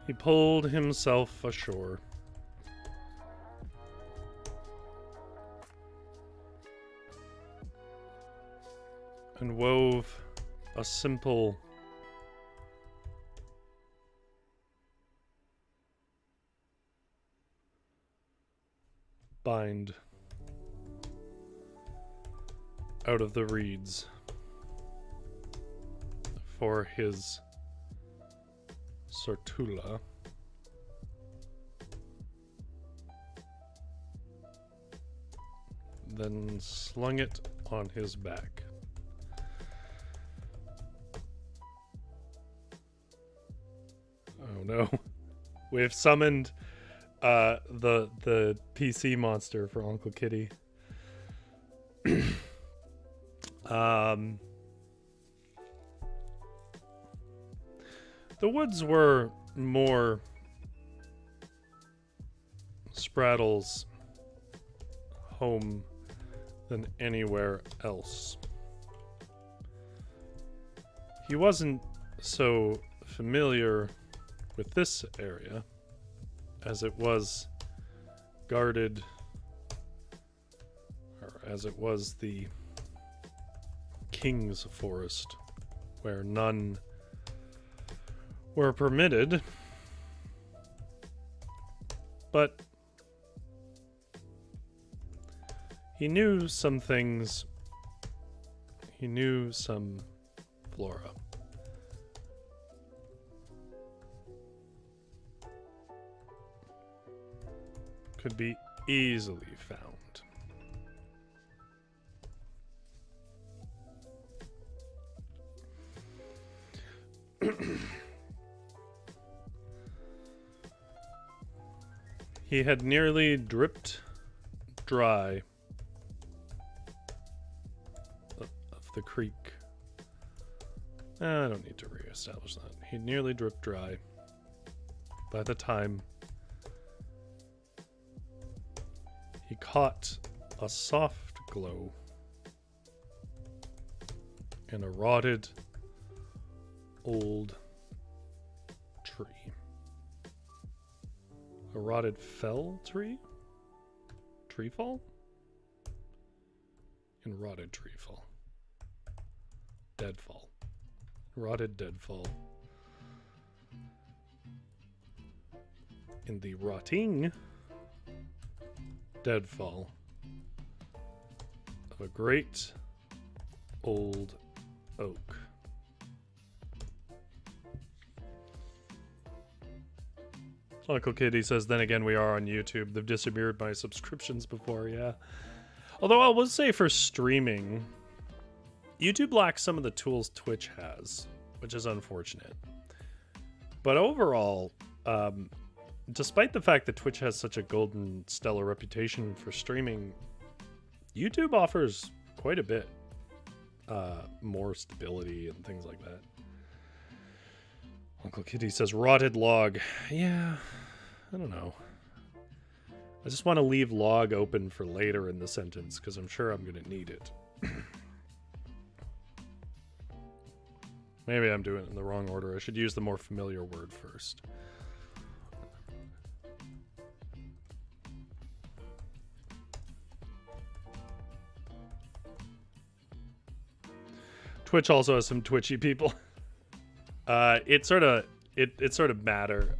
He pulled himself ashore. And wove a simple bind out of the reeds for his Sortula. Then slung it on his back. Oh no. We've summoned the PC monster for Uncle Kitty. The woods were more Spraddle's home than anywhere else. He wasn't so familiar with this area, as it was guarded, or as it was the King's Forest, where none were permitted, but he knew some things. He knew some flora. Could be easily found. He had nearly dripped dry of the creek. I don't need to reestablish that. He nearly dripped dry by the time he caught a soft glow in a rotted old tree. A rotted fell tree? Tree fall? And rotted tree fall. Deadfall. Rotted deadfall. In the rotting deadfall of a great old oak. Uncle Kitty says, then again, we are on YouTube. They've disappeared my subscriptions before, yeah. Although I will say for streaming, YouTube lacks some of the tools Twitch has, which is unfortunate. But overall, despite the fact that Twitch has such a golden, stellar reputation for streaming, YouTube offers quite a bit more stability and things like that. Uncle Kitty says, rotted log. Yeah, I don't know. I just want to leave log open for later in the sentence, because I'm sure I'm going to need it. Maybe I'm doing it in the wrong order. I should use the more familiar word first. Twitch also has some twitchy people. It sort of matter.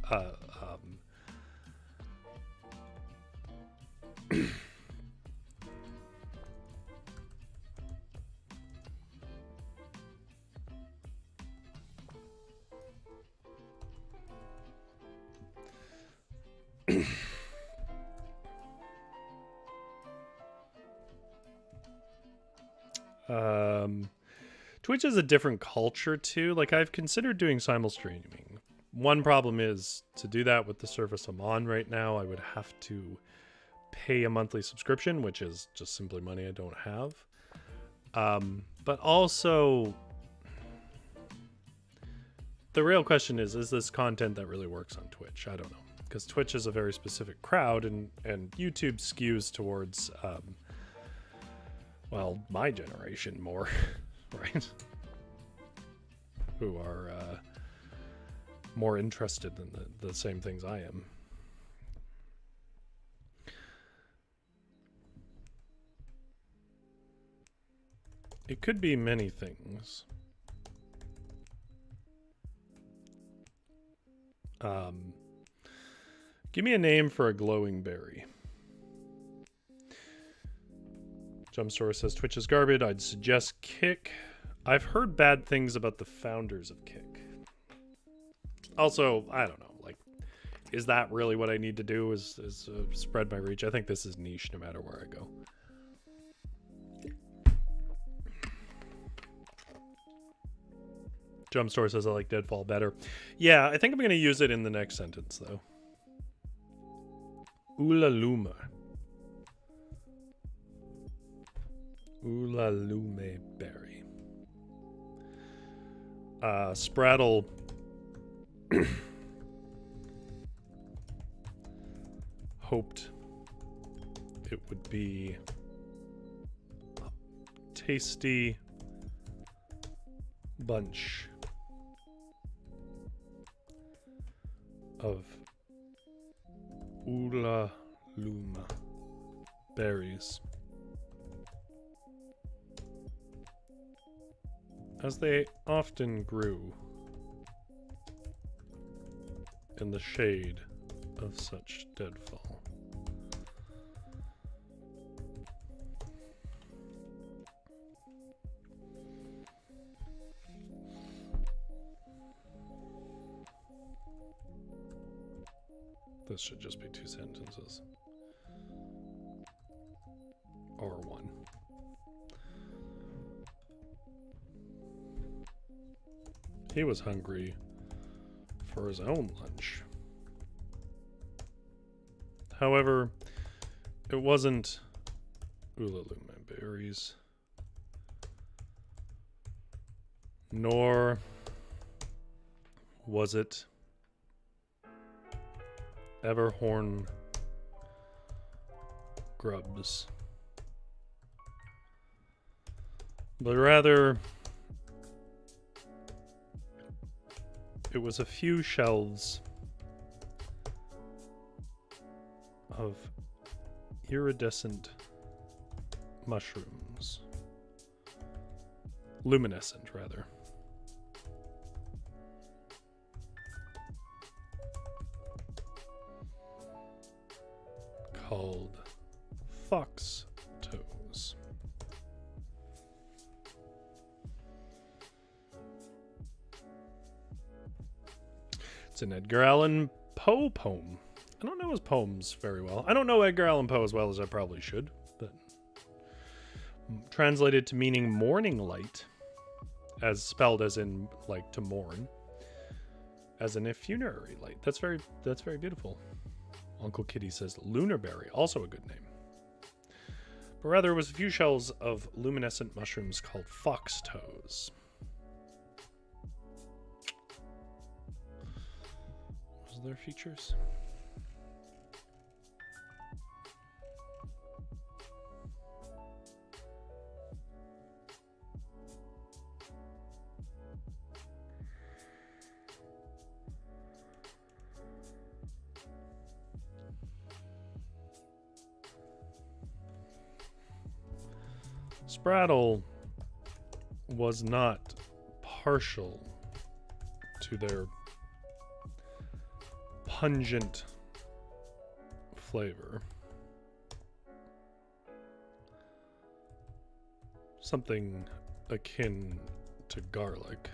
Twitch is a different culture too. Like, I've considered doing simul streaming One problem is to do that with the service I'm on right now, I would have to pay a monthly subscription, which is just simply money I don't have. But also, the real question is this content that really works on Twitch? I don't know. Because Twitch is a very specific crowd, and YouTube skews towards, well, my generation more, right? Who are more interested in the same things I am. It could be many things. Give me a name for a glowing berry. Jumpstore says Twitch is garbage. I'd suggest Kick. I've heard bad things about the founders of Kick. Also, I don't know. Like, is that really what I need to do? Is spread my reach? I think this is niche no matter where I go. Jumpstore says I like Deadfall better. Yeah, I think I'm going to use it in the next sentence, though. Ulalume. Ulalume berry. Spraddle. Hoped it would be a tasty bunch of Ulalume berries, as they often grew in the shade of such deadfall. This should just be 2 sentences. Or 1. He was hungry for his own lunch. However, it wasn't Ulalume berries, nor was it Everhorn grubs, but rather it was a few shelves of iridescent mushrooms. Luminescent, rather. Called fox toes. It's an Edgar Allan Poe poem. I don't know his poems very well. I don't know Edgar Allan Poe as well as I probably should, but translated to meaning morning light, as spelled as in like to mourn, as in a funerary light. That's very beautiful. Uncle Kitty says Lunarberry, also a good name. But rather, it was a few shells of luminescent mushrooms called fox toes. Was there features? Spraddle was not partial to their pungent flavor. Something akin to garlic.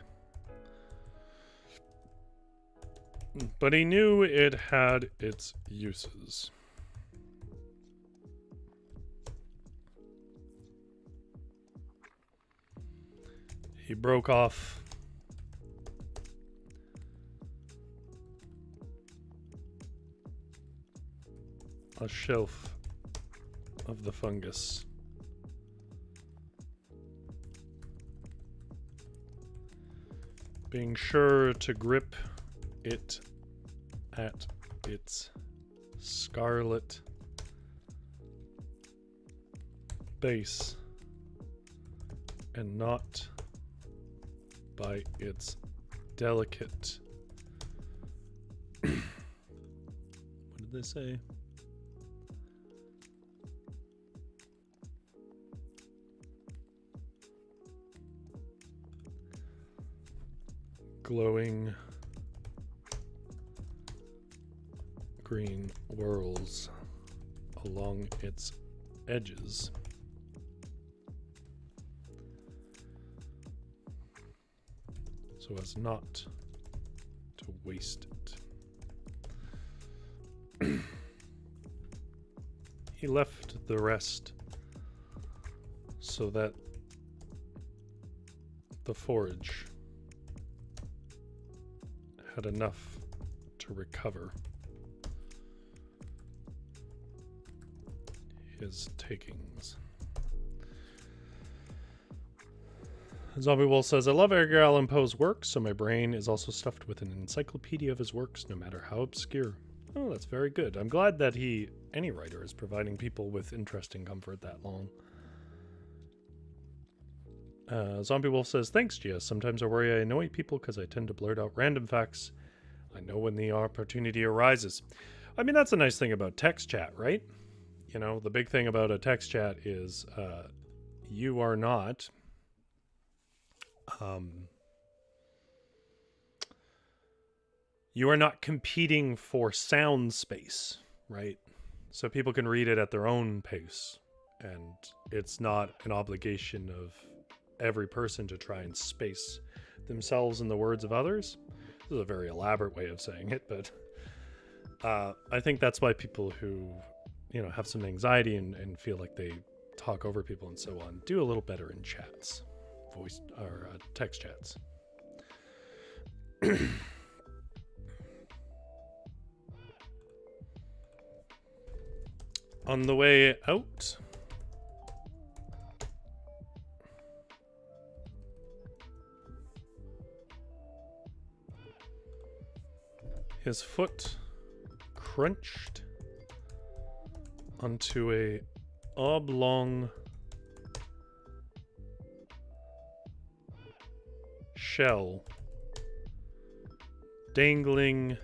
But he knew it had its uses. He broke off a shelf of the fungus. Being sure to grip it at its scarlet base and not by its delicate what did they say? Glowing green whorls along its edges. So as not to waste it. He left the rest so that the forage had enough to recover his takings. Zombie Wolf says, I love Edgar Allan Poe's works, so my brain is also stuffed with an encyclopedia of his works, no matter how obscure. Oh, that's very good. I'm glad that any writer is providing people with interesting comfort that long. Zombie Wolf says, thanks, GS. Sometimes I worry I annoy people because I tend to blurt out random facts. I know when the opportunity arises. I mean, that's a nice thing about text chat, right? You know, the big thing about a text chat is you are not... you are not competing for sound space, right? So people can read it at their own pace, and it's not an obligation of every person to try and space themselves in the words of others. This is a very elaborate way of saying it, but I think that's why people who, you know, have some anxiety and feel like they talk over people and so on do a little better in chats, voice or text chats. On the way out, his foot crunched onto a oblong shell dangling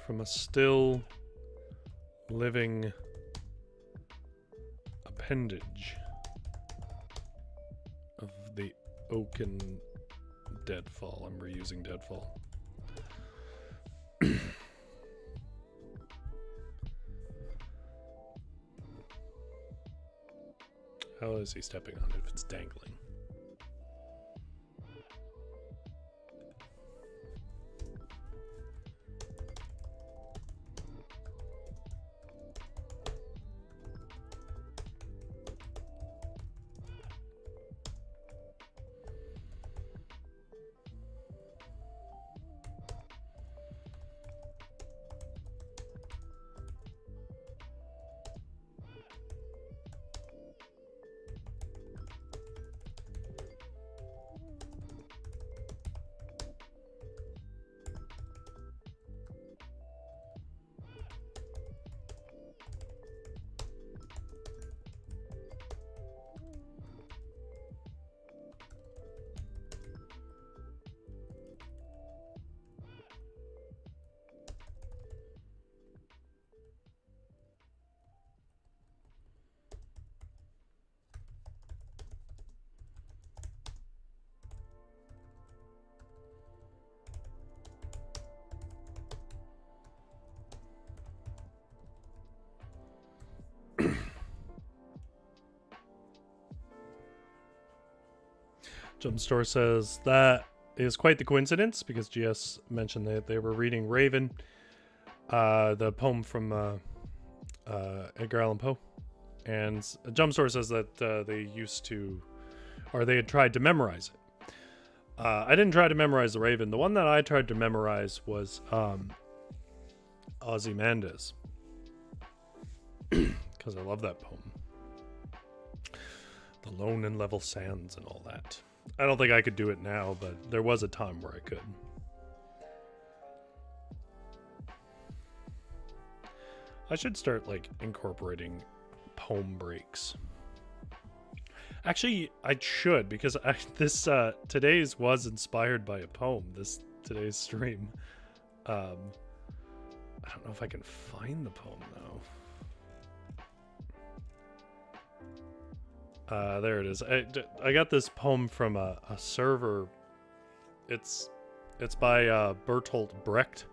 from a still living appendage of the oaken deadfall. I'm reusing deadfall. How is he stepping on it if it's dangling? Jumpstore says that is quite the coincidence because GS mentioned that they were reading Raven, the poem from Edgar Allan Poe, and Jumpstore says that they used to, or they had tried to memorize it. I didn't try to memorize the Raven. The one that I tried to memorize was Ozymandias, because I love that poem. The lone and level sands and all that. I don't think I could do it now, but there was a time where I could. I should start like incorporating poem breaks. Actually, I should, because this today's was inspired by a poem. Today's stream. I don't know if I can find the poem though. There it is. I got this poem from a server. It's by Bertolt Brecht,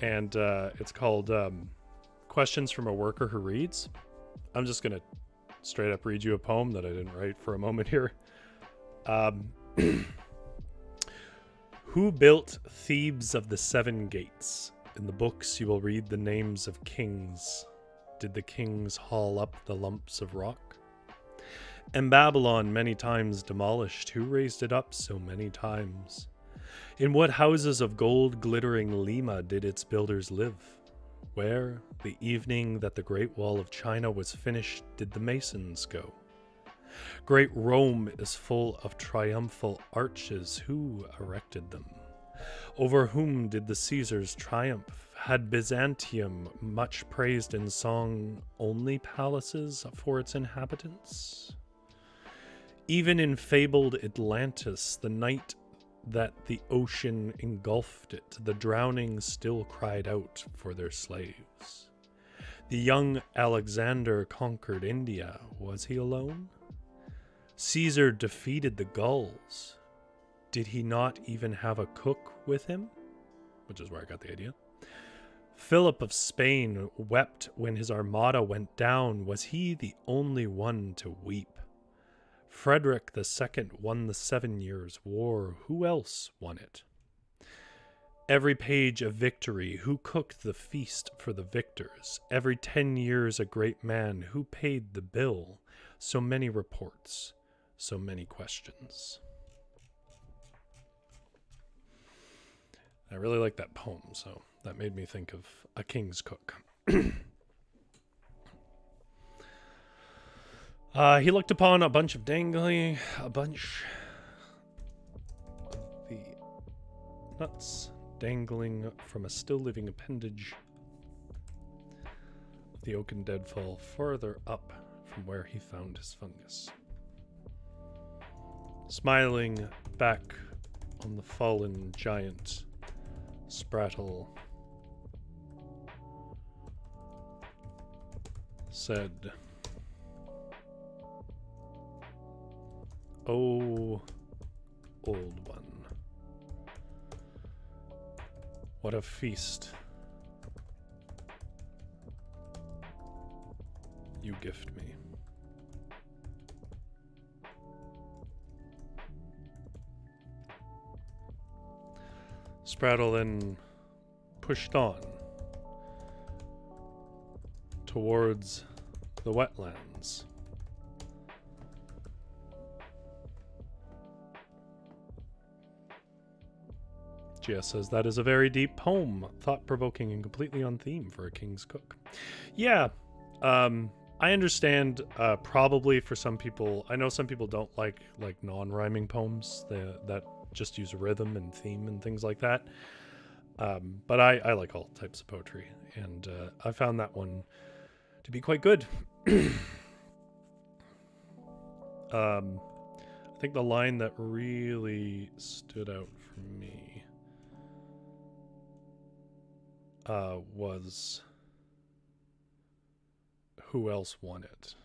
and it's called Questions from a Worker Who Reads. I'm just gonna straight up read you a poem that I didn't write for a moment here. Who built Thebes of the Seven Gates? In the books you will read the names of kings. Did the kings haul up the lumps of rock? And Babylon many times demolished, who raised it up so many times? In what houses of gold glittering Lima did its builders live? Where, the evening that the Great Wall of China was finished, did the masons go? Great Rome is full of triumphal arches. Who erected them? Over whom did the Caesars triumph? Had Byzantium, much praised in song, only palaces for its inhabitants? Even in fabled Atlantis, the night that the ocean engulfed it, the drowning still cried out for their slaves. The young Alexander conquered India. Was he alone? Caesar defeated the Gauls. Did he not even have a cook with him? Which is where I got the idea. Philip of Spain wept when his armada went down. Was he the only one to weep? Frederick II won the 7 Years' War. Who else won it? Every page a victory. Who cooked the feast for the victors? Every 10 years a great man. Who paid the bill? So many reports, so many questions. I really like that poem, so that made me think of a king's cook. He looked upon a bunch of the nuts dangling from a still living appendage of the oaken deadfall farther up from where he found his fungus. Smiling back on the fallen giant, Sprattle said, "Oh, old one, what a feast you gift me." Sprattle then pushed on towards the wetlands. GS says, that is a very deep poem, thought-provoking and completely on theme for a king's cook. Yeah, I understand, probably for some people, I know some people don't like non-rhyming poems that just use rhythm and theme and things like that. But I like all types of poetry, and I found that one to be quite good. I think the line that really stood out for me was, "Who else won it?"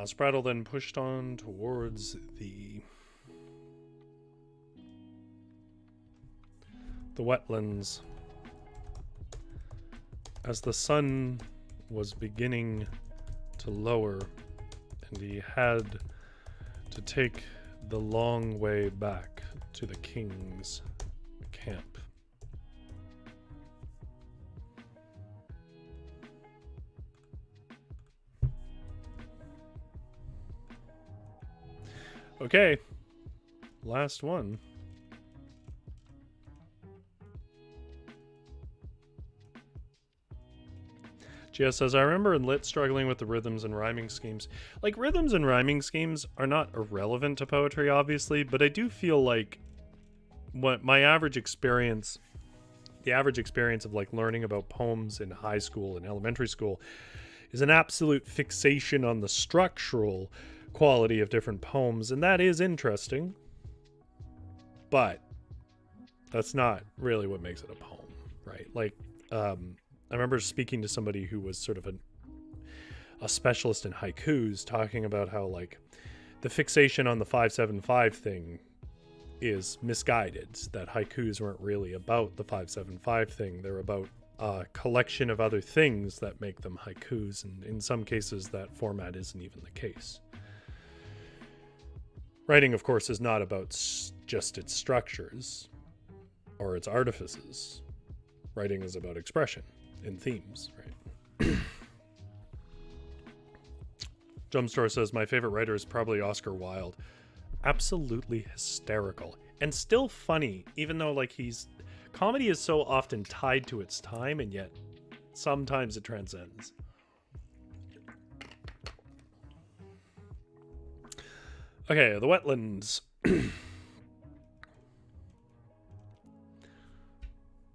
Sprattle then pushed on towards the wetlands as the sun was beginning to lower, and he had to take the long way back to the king's camp. Okay. Last one. GS says, I remember in Lit struggling with the rhythms and rhyming schemes. Like, rhythms and rhyming schemes are not irrelevant to poetry, obviously, but I do feel like what my average experience, the average experience of like learning about poems in high school and elementary school, is an absolute fixation on the structural quality of different poems, and that is interesting, but that's not really what makes it a poem, right? Like, I remember speaking to somebody who was sort of a specialist in haikus, talking about how like the fixation on the 575 thing is misguided, that haikus weren't really about the 575 thing. They're about a collection of other things that make them haikus, and in some cases that format isn't even the case. Writing, of course, is not about just its structures or its artifices. Writing is about expression and themes, right? Jumpstore says, my favorite writer is probably Oscar Wilde. Absolutely hysterical. And still funny, even though like comedy is so often tied to its time, and yet sometimes it transcends. Okay, the wetlands.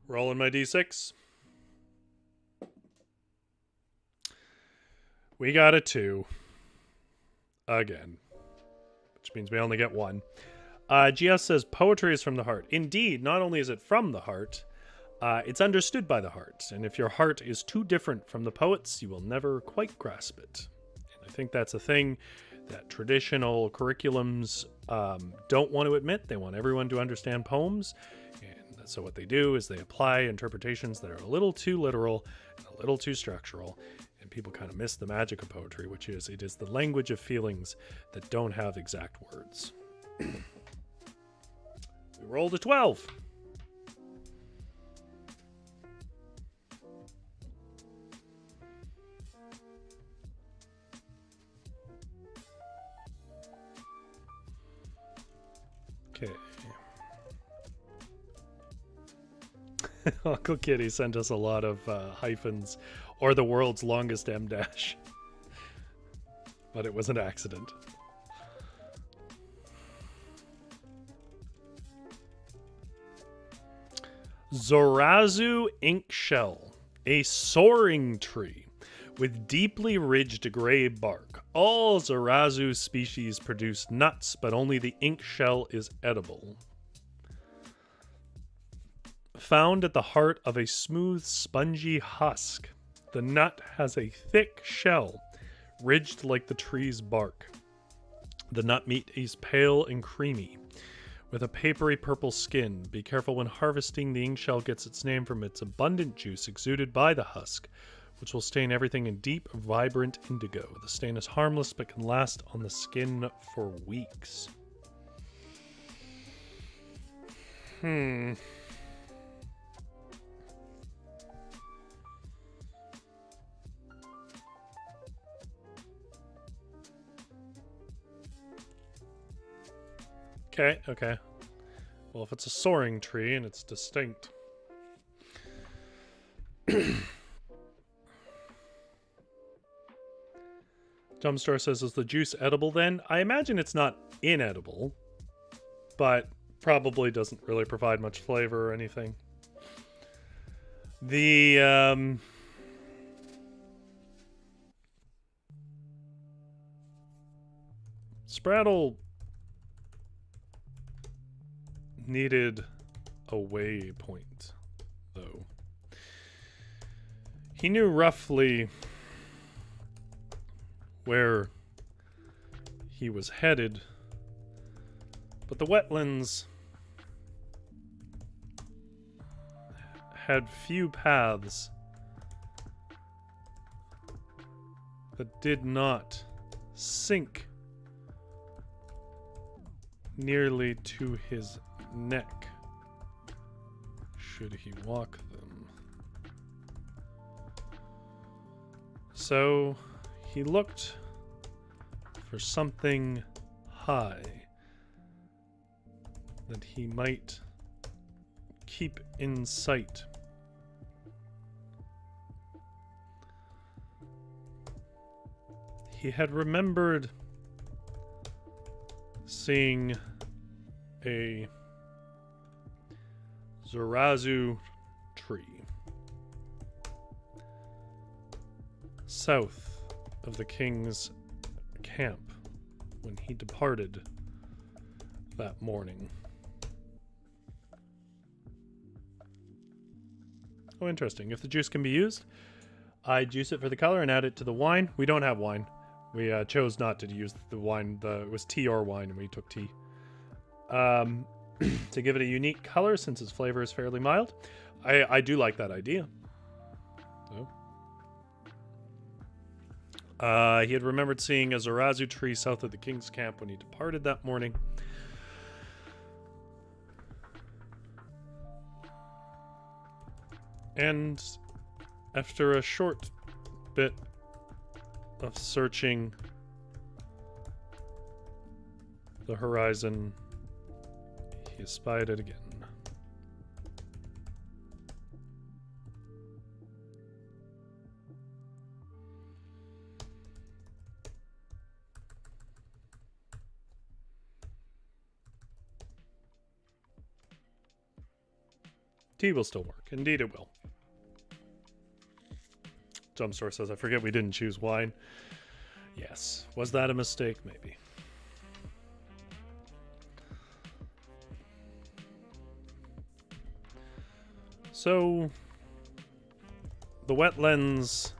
Rolling my d6. We got a 2. Again. Which means we only get 1. GS says, poetry is from the heart. Indeed, not only is it from the heart, it's understood by the heart. And if your heart is too different from the poet's, you will never quite grasp it. And I think that's a thing that traditional curriculums don't want to admit. They want everyone to understand poems. And so what they do is they apply interpretations that are a little too literal and a little too structural. And people kind of miss the magic of poetry, which is it is the language of feelings that don't have exact words. We rolled a 12. Okay. Uncle Kitty sent us a lot of hyphens, or the world's longest M dash. But it was an accident. Zorazu ink shell, a soaring tree with deeply ridged gray bark. All Zorazu species produce nuts, but only the ink shell is edible. Found at the heart of a smooth, spongy husk, the nut has a thick shell, ridged like the tree's bark. The nut meat is pale and creamy, with a papery purple skin. Be careful when harvesting. The ink shell gets its name from its abundant juice exuded by the husk, which will stain everything in deep, vibrant indigo. The stain is harmless but can last on the skin for weeks. Okay. Well, if it's a soaring tree and it's distinct. Jumpstore says, is the juice edible then? I imagine it's not inedible, but probably doesn't really provide much flavor or anything. The, Spraddle needed a waypoint, though. He knew roughly where he was headed, but the wetlands had few paths that did not sink nearly to his neck should he walk them. So he looked for something high that he might keep in sight. He had remembered seeing a Zarazu tree south of the king's camp when he departed that morning. Oh, interesting. If the juice can be used, I juice it for the color and add it to the wine. We don't have wine. We chose not to use the wine. It was tea or wine, and we took tea. To give it a unique color, since its flavor is fairly mild. I do like that idea. So. He had remembered seeing a Zarazu tree south of the king's camp when he departed that morning. And after a short bit of searching the horizon, he espied it again. Tea will still work. Indeed it will. Jumpstore says, I forget we didn't choose wine. Yes. Was that a mistake? Maybe. So, the wetlands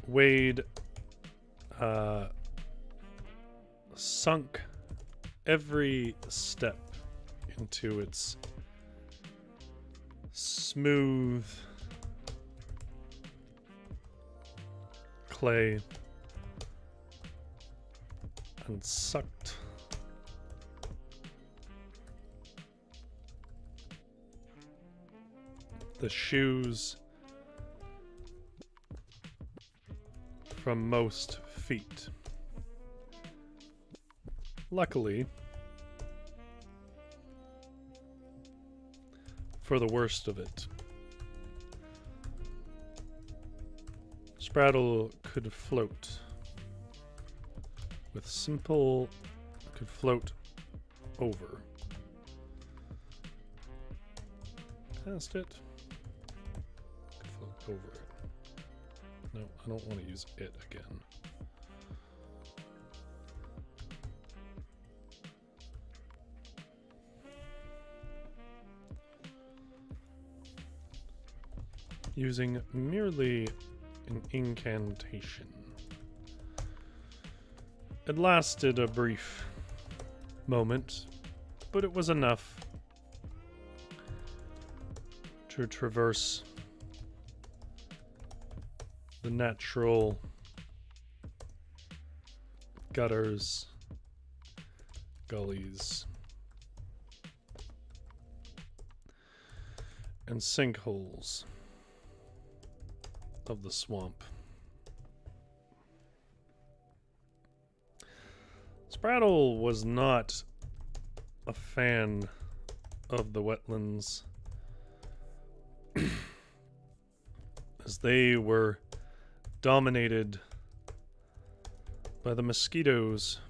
Wade sunk every step into its smooth clay and sucked the shoes from most feet. Luckily, for the worst of it, Spraddle could float with simple, could float over. Past it. Could float over it. No, I don't want to use it again. Using merely an incantation. It lasted a brief moment, but it was enough to traverse the natural gutters, gullies, and sinkholes of the swamp. Spraddle was not a fan of the wetlands, as they were dominated by the mosquitoes.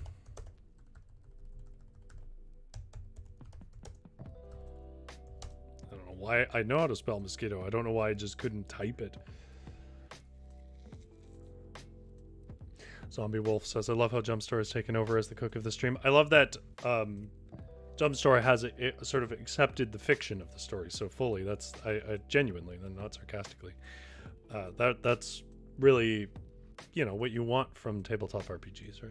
I don't know why. I know how to spell mosquito. I don't know why I just couldn't type it. Zombie Wolf says, I love how Jumpstore has taken over as the cook of the stream. I love that Jumpstore has it sort of accepted the fiction of the story so fully. That's I genuinely, and not sarcastically. That's really, you know, what you want from tabletop RPGs,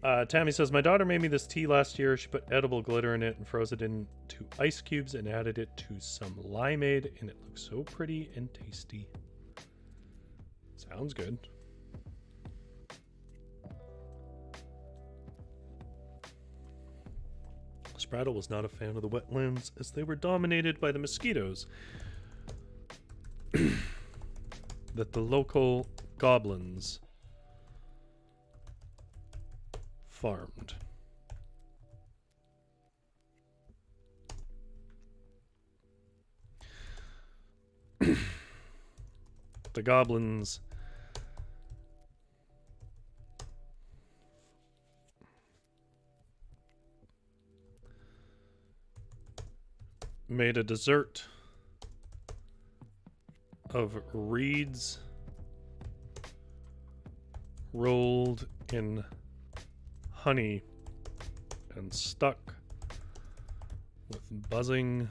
right? Tammy says, my daughter made me this tea last year. She put edible glitter in it and froze it into ice cubes and added it to some limeade, and it looks so pretty and tasty. Sounds good. Spraddle was not a fan of the wetlands, as they were dominated by the mosquitoes that the local goblins farmed. The goblins made a dessert of reeds rolled in honey and stuck with buzzing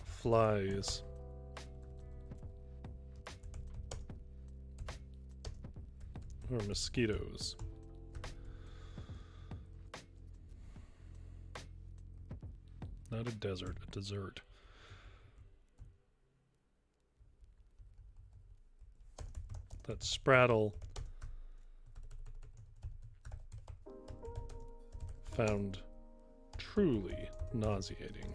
flies. Or mosquitoes. Not a desert, a dessert. That Spraddle found truly nauseating.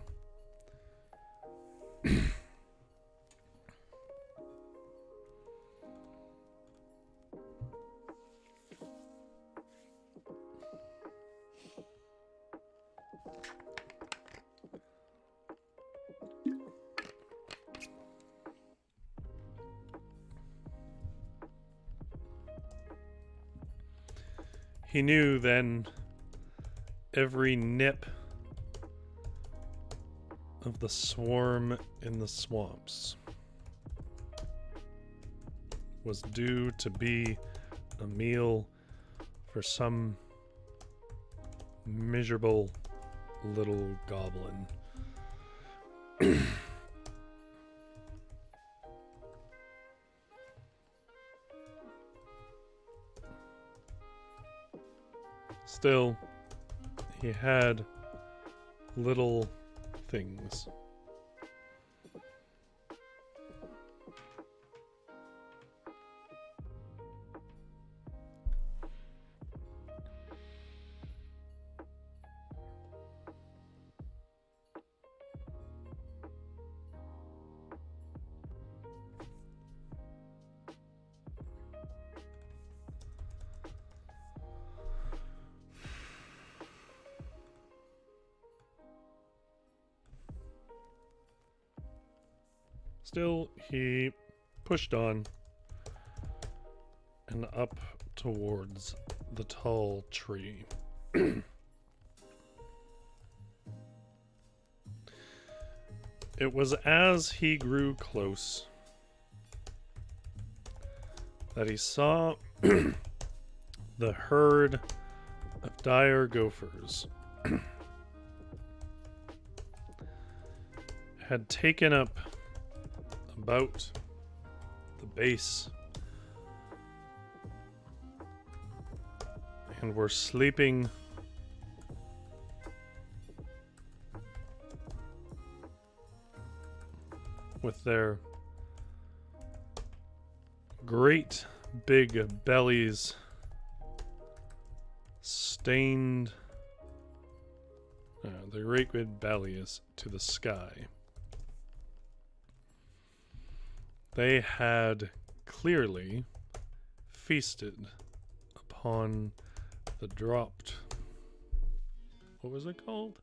He knew then every nip of the swarm in the swamps was due to be a meal for some miserable little goblin. Still, he had little things. Still, he pushed on and up towards the tall tree. It was as he grew close that he saw the herd of dire gophers had taken up about the base and were sleeping with their great big bellies stained, their great big bellies to the sky. They had clearly feasted upon the dropped. What was it called?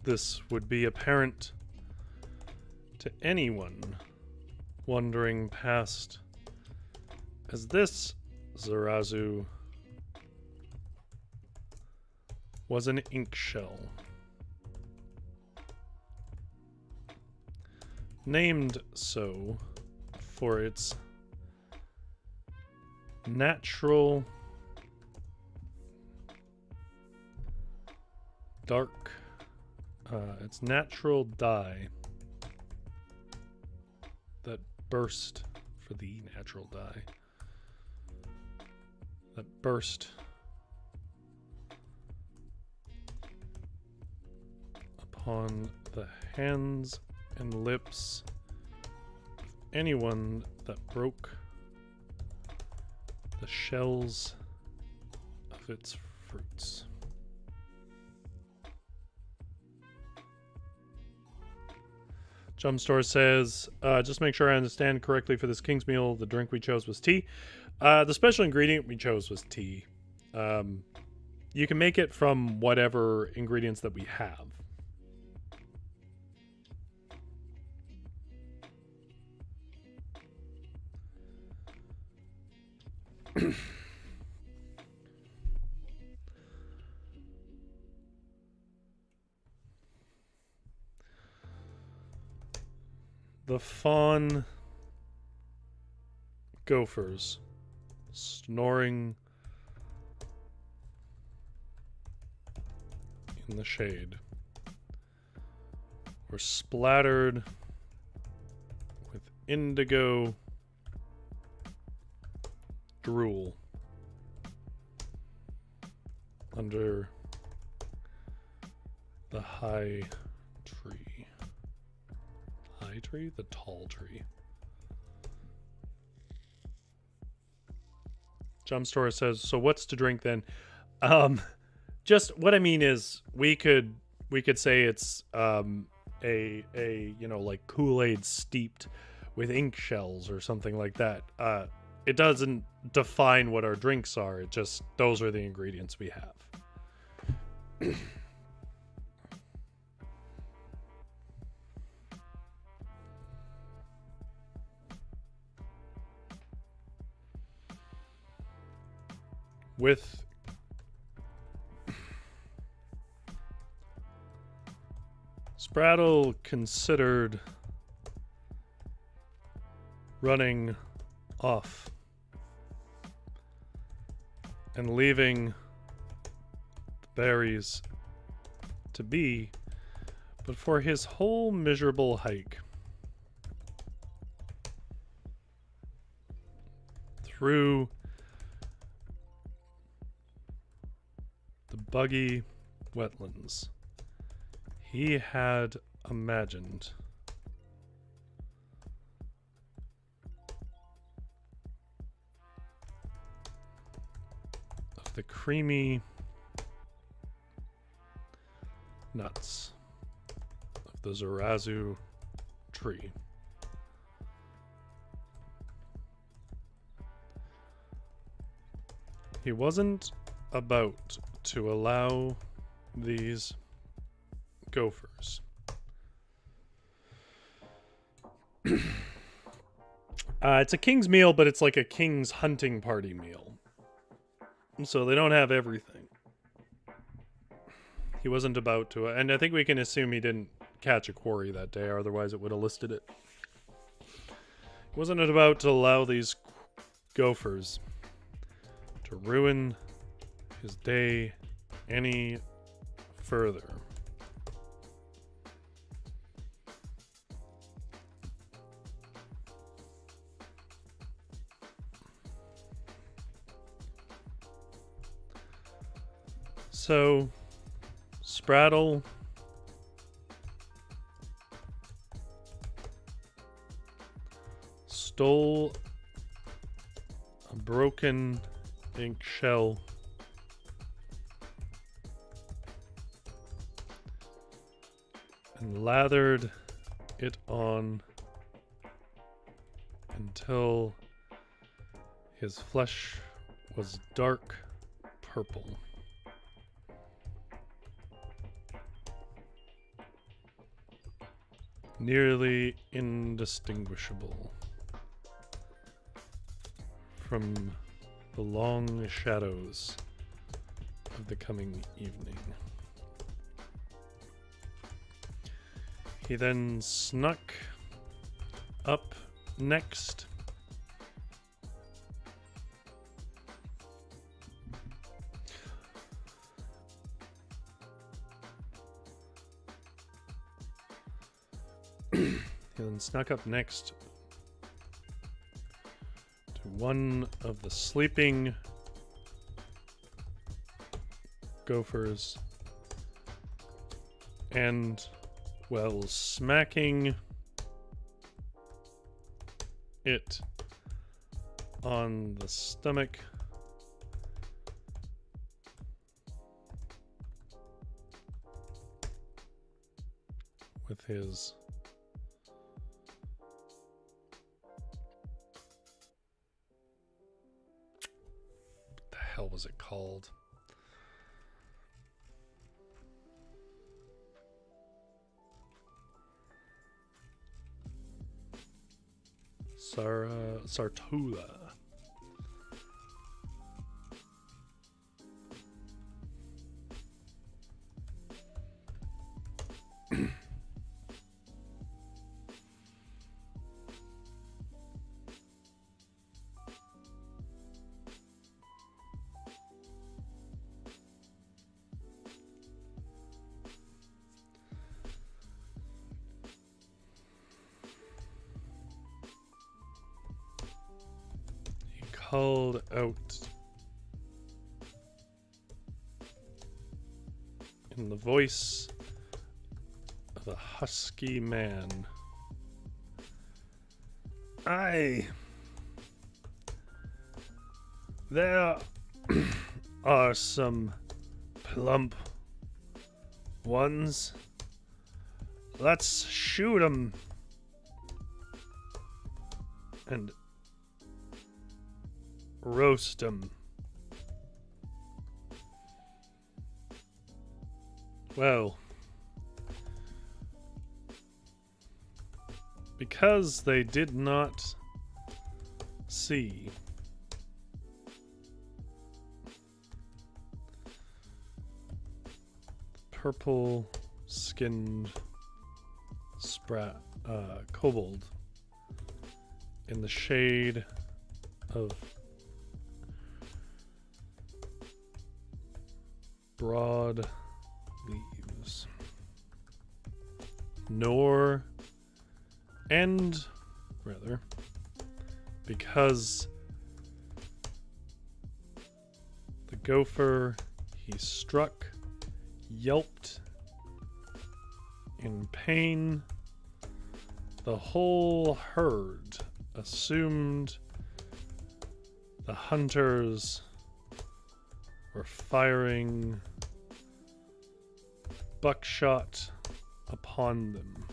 This would be apparent to anyone wandering past, as this Zarazu was an ink shell, named so for its natural dark, its natural dye that burst for the natural dye that burst upon the hands and lips of anyone that broke the shells of its fruits. Jumpstore says, just make sure I understand correctly for this King's Meal, the drink we chose was tea. The special ingredient we chose was tea. You can make it from whatever ingredients that we have. The fawn gophers snoring in the shade were splattered with indigo drool under the high tree. High tree? The tall tree. Jumpstore says, so what's to drink then? Just what I mean is we could say it's a you know, like Kool-Aid steeped with ink shells or something like that. It doesn't define what our drinks are. It just, those are the ingredients we have. With Spraddle considered running off and leaving the berries to be, but for his whole miserable hike through the buggy wetlands, he had imagined of the creamy nuts of the Zarazu tree. He wasn't about to allow these gophers it's a king's meal, but it's like a king's hunting party meal, so they don't have everything. He wasn't about to, and I think we can assume he didn't catch a quarry that day, otherwise it would have listed it. He wasn't about to allow these gophers to ruin his day any further. So, Spraddle stole a broken ink shell and lathered it on until his flesh was dark purple. Nearly indistinguishable from the long shadows of the coming evening. He then snuck up next to one of the sleeping gophers and, well, smacking it on the stomach. With his what the hell was it called? Sartula. Called out in the voice of a husky man. Aye, there are some plump ones. Let's shoot 'em. And roast 'em. Well, because they did not see purple-skinned kobold in the shade of broad leaves, because the gopher he struck yelped in pain, the whole herd assumed the hunters were firing buckshot upon them.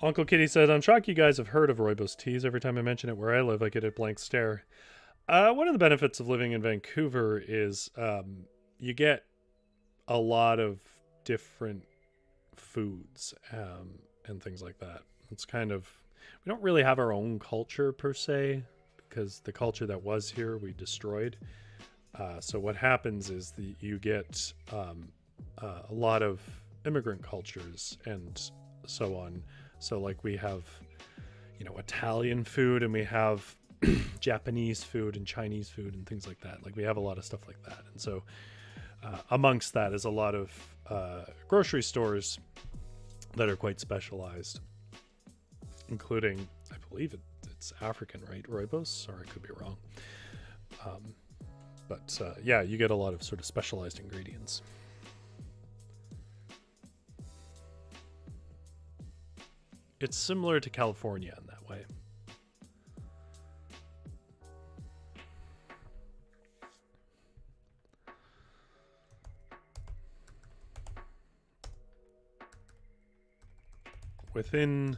Uncle Kitty said, I'm shocked you guys have heard of rooibos teas. Every time I mention it where I live, I get a blank stare. One of the benefits of living in Vancouver is you get a lot of different foods and things like that. It's kind of, we don't really have our own culture per se, because the culture that was here we destroyed. So what happens is you get a lot of immigrant cultures and so on. So like we have, Italian food, and we have Japanese food and Chinese food and things like that. Like we have a lot of stuff like that. And so amongst that is a lot of grocery stores that are quite specialized, including, I believe it's African, right? Rooibos, or I could be wrong. But yeah, you get a lot of sort of specialized ingredients. It's similar to California in that way. Within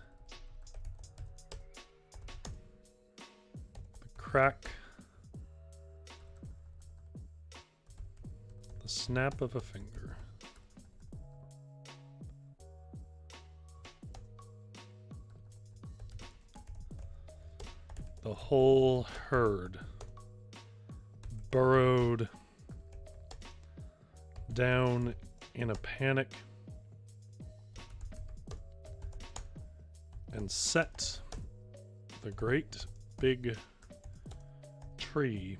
the crack, the snap of a finger, the whole herd burrowed down in a panic and set the great big tree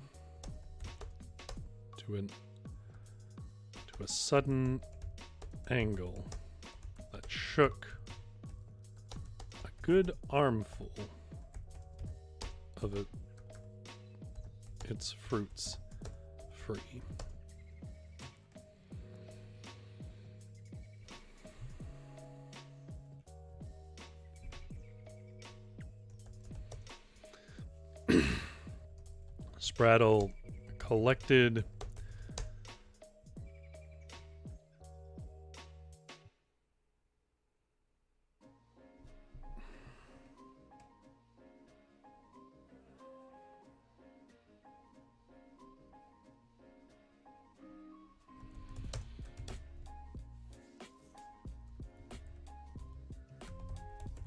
to a sudden angle that shook a good armful of its fruits free. Spraddle collected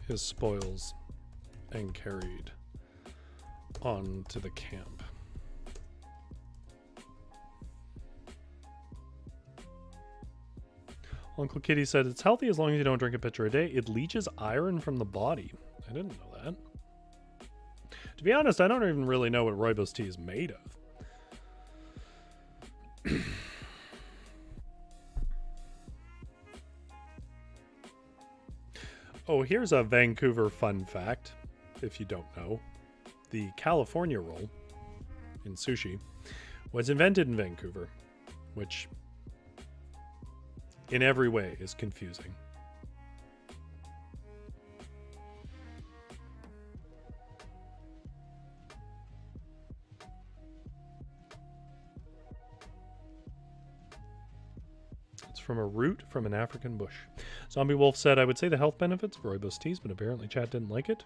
his spoils and carried on to the camp. Uncle Kitty said it's healthy as long as you don't drink a pitcher a day. It leaches iron from the body. I didn't know that. To be honest, I don't even really know what rooibos tea is made of. Oh, here's a Vancouver fun fact, if you don't know. The California roll in sushi was invented in Vancouver, which in every way is confusing. It's from a root from an African bush. Zombie Wolf said, I would say the health benefits of rooibos teas, but apparently chat didn't like it.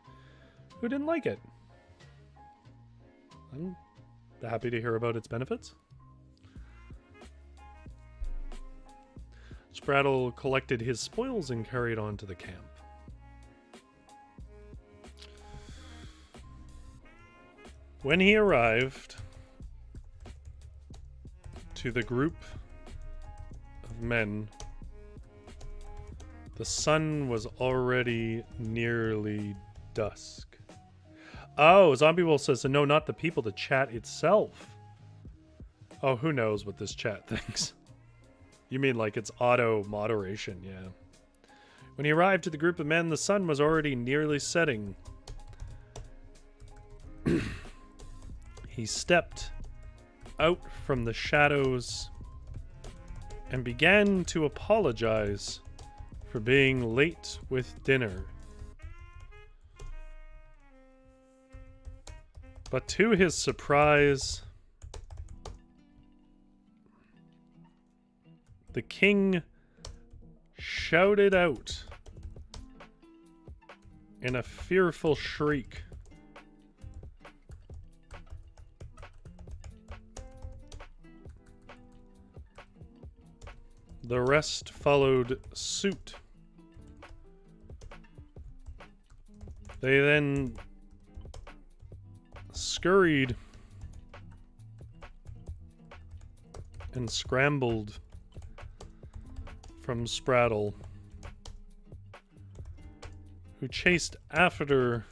Who didn't like it? I'm happy to hear about its benefits. Spraddle collected his spoils and carried on to the camp. When he arrived to the group of men, the sun was already nearly dusk. Oh, Zombie Wolf says, so no, not the people, the chat itself. Oh, who knows what this chat thinks. You mean like it's auto moderation, yeah. When he arrived to the group of men, the sun was already nearly setting. He stepped out from the shadows and began to apologize for being late with dinner. But to his surprise, the king shouted out in a fearful shriek, the rest followed suit. They then scurried and scrambled from Spraddle, who chased after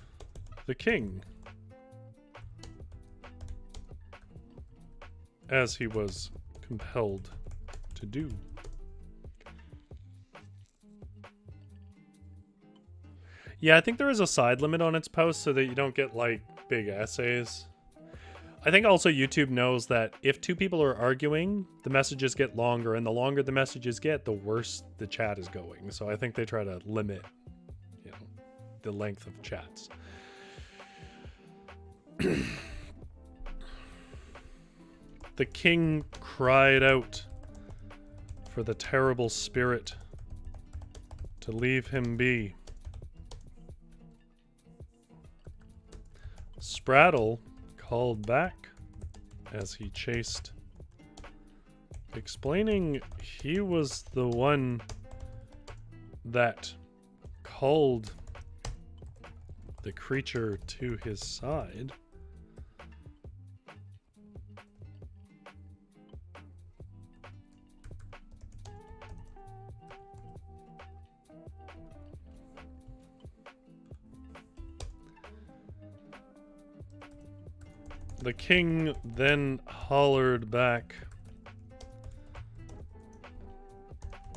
the king as he was compelled to do. Yeah, I think there is a side limit on its posts so that you don't get, like, big essays. I think also YouTube knows that if two people are arguing, the messages get longer, and the longer the messages get, the worse the chat is going. So I think they try to limit, you know, the length of chats. The king cried out for the terrible spirit to leave him be. Spraddle called back as he chased, explaining he was the one that called the creature to his side. The king then hollered back,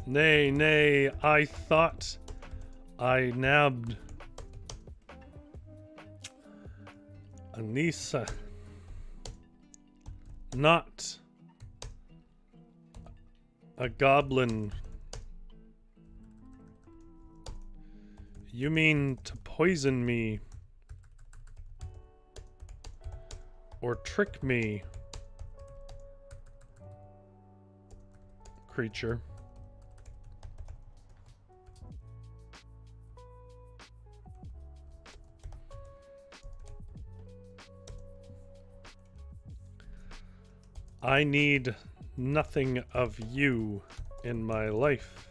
"Nay, nay, I thought I nabbed Anissa, not a goblin. You mean to poison me or trick me creature. I need nothing of you in my life.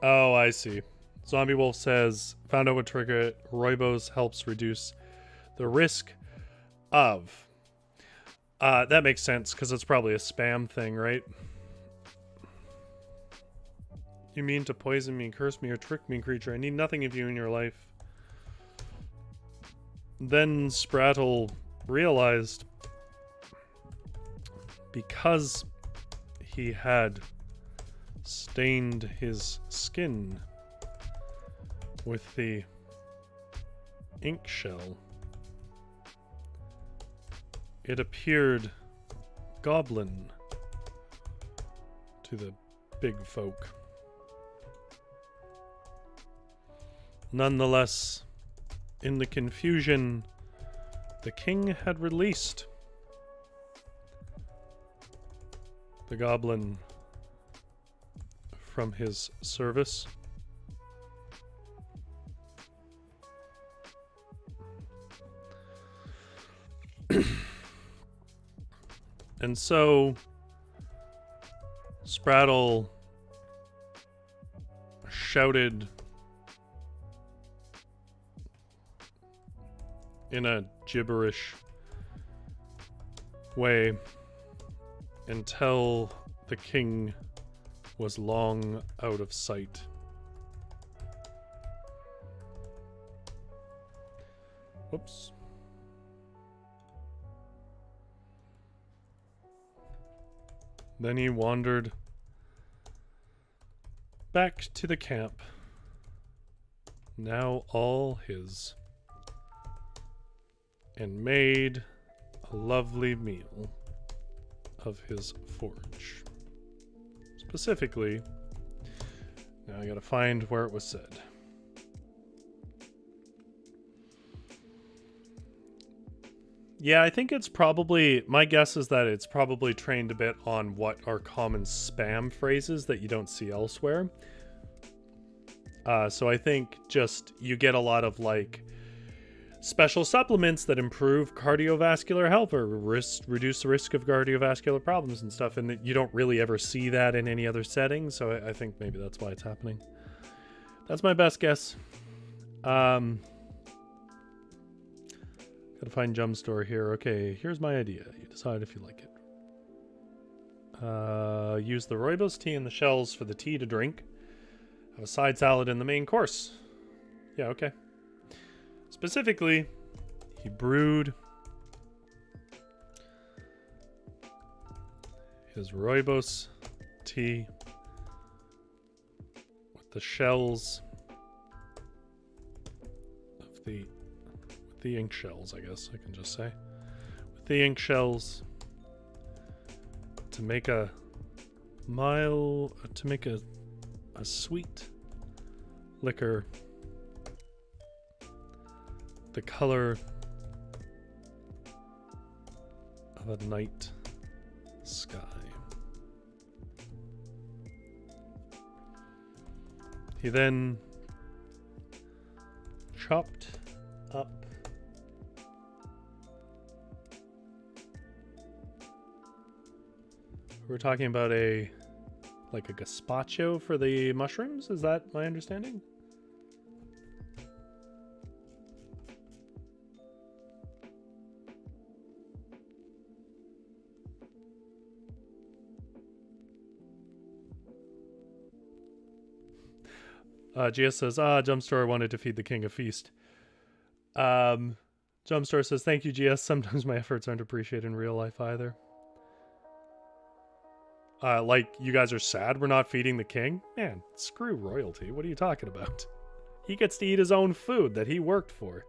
Oh, I see. Zombie Wolf says, found out what trigger it. Rooibos helps reduce the risk of. That makes sense, because it's probably a spam thing, right? You mean to poison me, curse me, or trick me, creature? I need nothing of you in your life. Then Sprattle realized, because he had stained his skin with the ink shell, it appeared goblin to the big folk. Nonetheless, in the confusion, the king had released the goblin from his service. And so Sprattle shouted in a gibberish way until the king was long out of sight. Whoops. Then he wandered back to the camp, now all his, and made a lovely meal of his forage. Specifically, now I gotta find where it was said. Yeah, I think it's probably, my guess is that it's probably trained a bit on what are common spam phrases that you don't see elsewhere. So I think just you get a lot of like special supplements that improve cardiovascular health or reduce the risk of cardiovascular problems and stuff, and that you don't really ever see that in any other setting. So I think maybe that's why it's happening. That's my best guess. Gotta find Jump Store here. Okay, here's my idea. You decide if you like it. Use the rooibos tea and the shells for the tea to drink. Have a side salad in the main course. Yeah, okay. Specifically, he brewed his rooibos tea with the shells of the ink shells, I guess I can just say. With the ink shells to make a sweet liquor the color of a night sky. He then chopped up we're talking about a gazpacho for the mushrooms, is that my understanding? GS says, Jumpstore wanted to feed the king a feast. Jumpstore says, thank you, GS. Sometimes my efforts aren't appreciated in real life either. Like, you guys are sad we're not feeding the king? Man, screw royalty. What are you talking about? He gets to eat his own food that he worked for.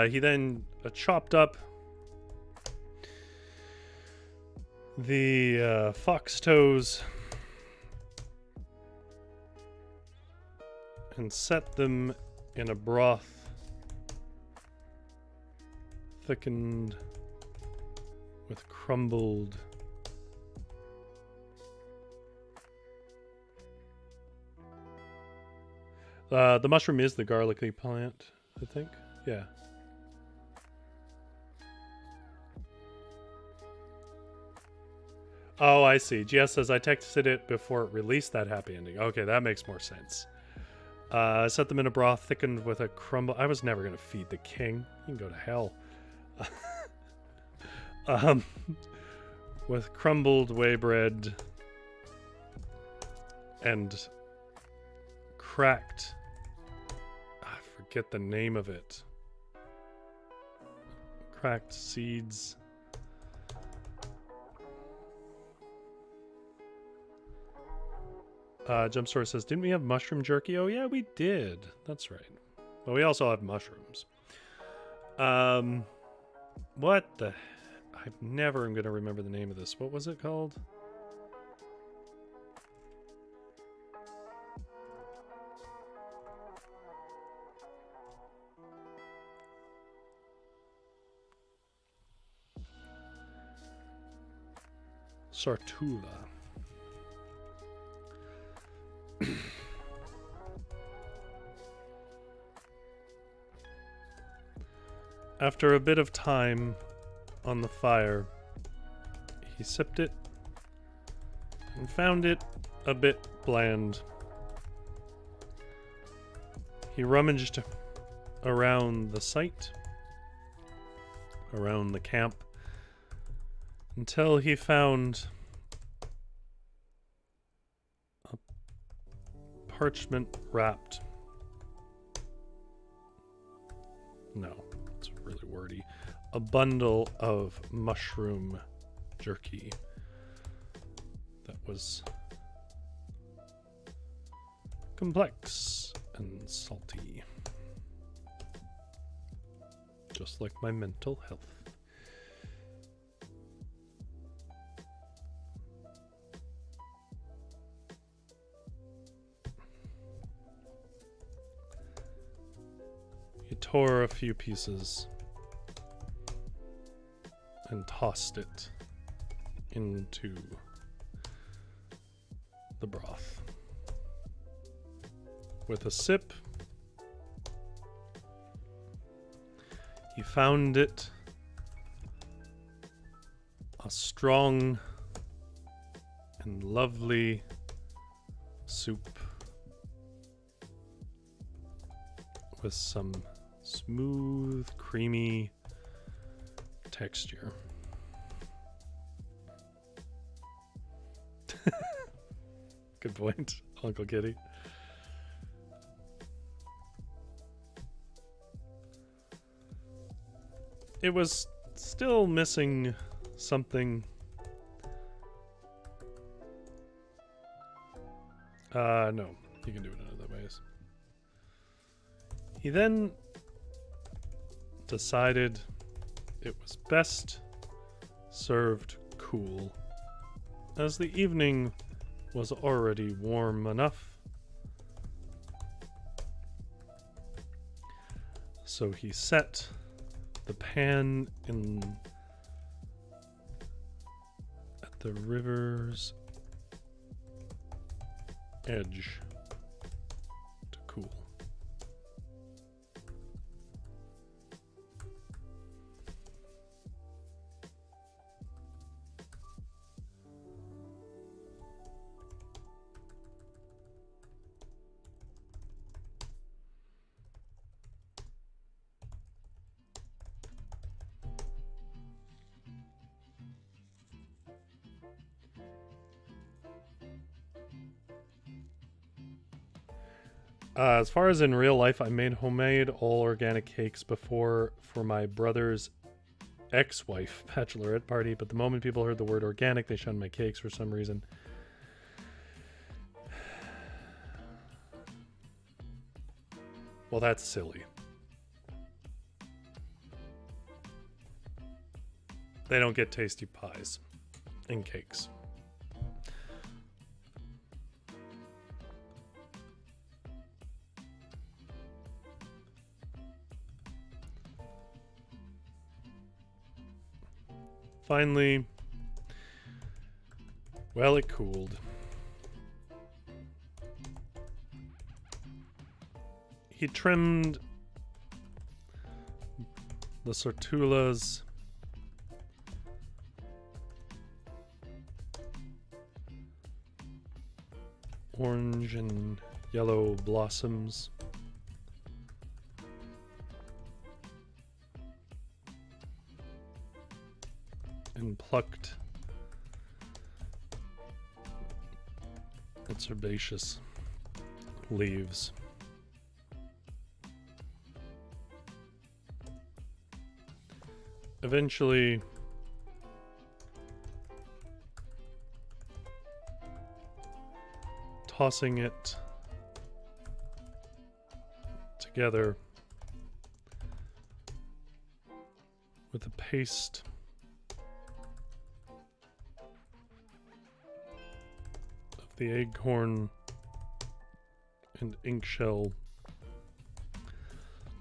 He then chopped up the fox toes and set them in a broth thickened with crumbled the mushroom is the garlicky plant, I think. Yeah. Oh, I see. Gia says I texted it before it released that happy ending. Okay, that makes more sense. Set them in a broth thickened with a crumble. I was never going to feed the king. You can go to hell. With crumbled whey bread and cracked. I forget the name of it. Cracked seeds. Jump Source says, didn't we have mushroom jerky? Oh, yeah, we did. That's right. But we also have mushrooms. What the... I never am going to remember the name of this. What was it called? Sartula. After a bit of time on the fire, he sipped it and found it a bit bland. He rummaged around the site, around the camp, until he found a parchment wrapped. No, it's really wordy. A bundle of mushroom jerky that was complex and salty. Just like my mental health. He tore a few pieces and tossed it into the broth. With a sip, he found it a strong and lovely soup with some smooth, creamy texture. Good point, Uncle Kitty. It was still missing something. No, you can do it in other ways. He then decided it was best served cool, as the evening was already warm enough. So he set the pan in at the river's edge to cool. As far as in real life, I made homemade all organic cakes before for my brother's ex-wife bachelorette party, but the moment people heard the word organic, they shunned my cakes for some reason. Well, that's silly. They don't get tasty pies. and cakes. Finally, well, it cooled. He trimmed the sortulas, orange and yellow blossoms, and plucked its herbaceous leaves. Eventually, tossing it together with a paste of the acorn and inkshell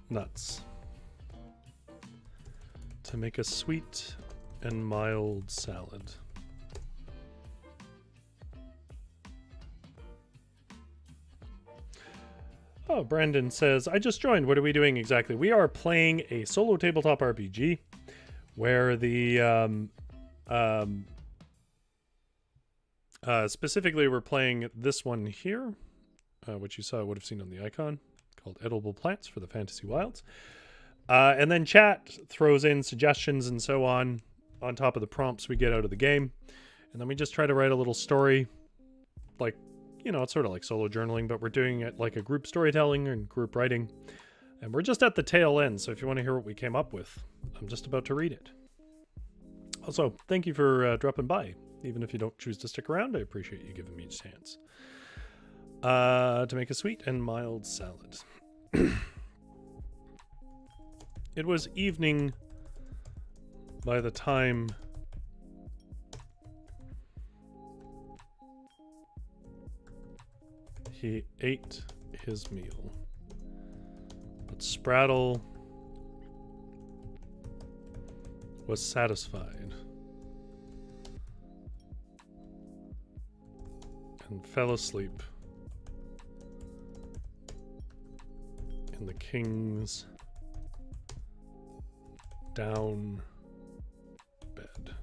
nuts to make a sweet and mild salad. Oh, Brandon says, I just joined. What are we doing exactly? We are playing a solo tabletop RPG where the specifically we're playing this one here, which you would have seen on the icon, called Edible Plants for the Fantasy Wilds. And then chat throws in suggestions and so on top of the prompts we get out of the game. And then we just try to write a little story, like, you know, it's sort of like solo journaling, but we're doing it like a group storytelling and group writing. And we're just at the tail end, so if you want to hear what we came up with, I'm just about to read it. Also, thank you for dropping by. Even if you don't choose to stick around, I appreciate you giving me a chance. To make a sweet and mild salad. It was evening by the time he ate his meal. But Spraddle was satisfied and fell asleep in the king's down bed.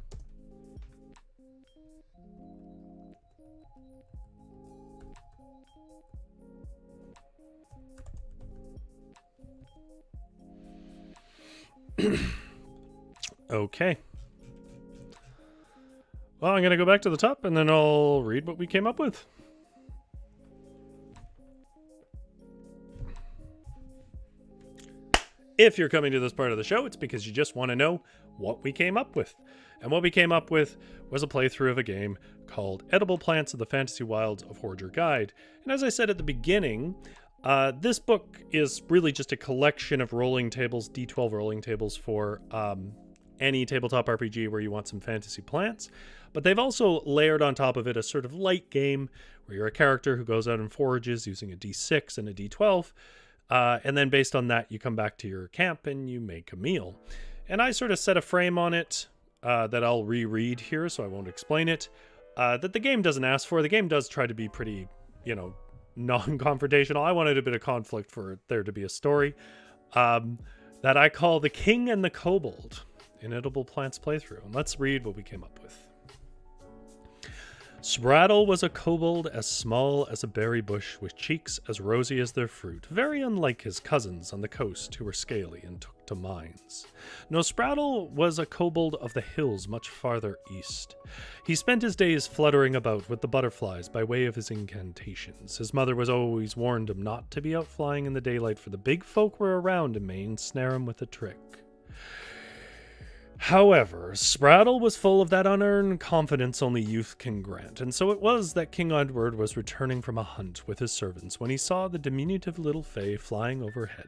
Okay. Well, I'm going to go back to the top and then I'll read what we came up with. If you're coming to this part of the show, it's because you just want to know what we came up with. And what we came up with was a playthrough of a game called Edible Plants of the Fantasy Wilds, a Forager Guide. And as I said at the beginning, this book is really just a collection of rolling tables, D12 rolling tables for any tabletop RPG where you want some fantasy plants. But they've also layered on top of it a sort of light game where you're a character who goes out and forages using a D6 and a D12. And then based on that, you come back to your camp and you make a meal. And I sort of set a frame on it that I'll reread here, so I won't explain it, that the game doesn't ask for. The game does try to be pretty, you know, non-confrontational. I wanted a bit of conflict for there to be a story that I call The King and the Kobold, an Edible Plants playthrough. And let's read what we came up with. Spraddle was a kobold as small as a berry bush with cheeks as rosy as their fruit, very unlike his cousins on the coast who were scaly and took to mines. No, Spraddle was a kobold of the hills much farther east. He spent his days fluttering about with the butterflies by way of his incantations. His mother was always warned him not to be out flying in the daylight, for the big folk were around and may ensnare him with a trick. However, Spraddle was full of that unearned confidence only youth can grant, and so it was that King Edward was returning from a hunt with his servants when he saw the diminutive little fay flying overhead.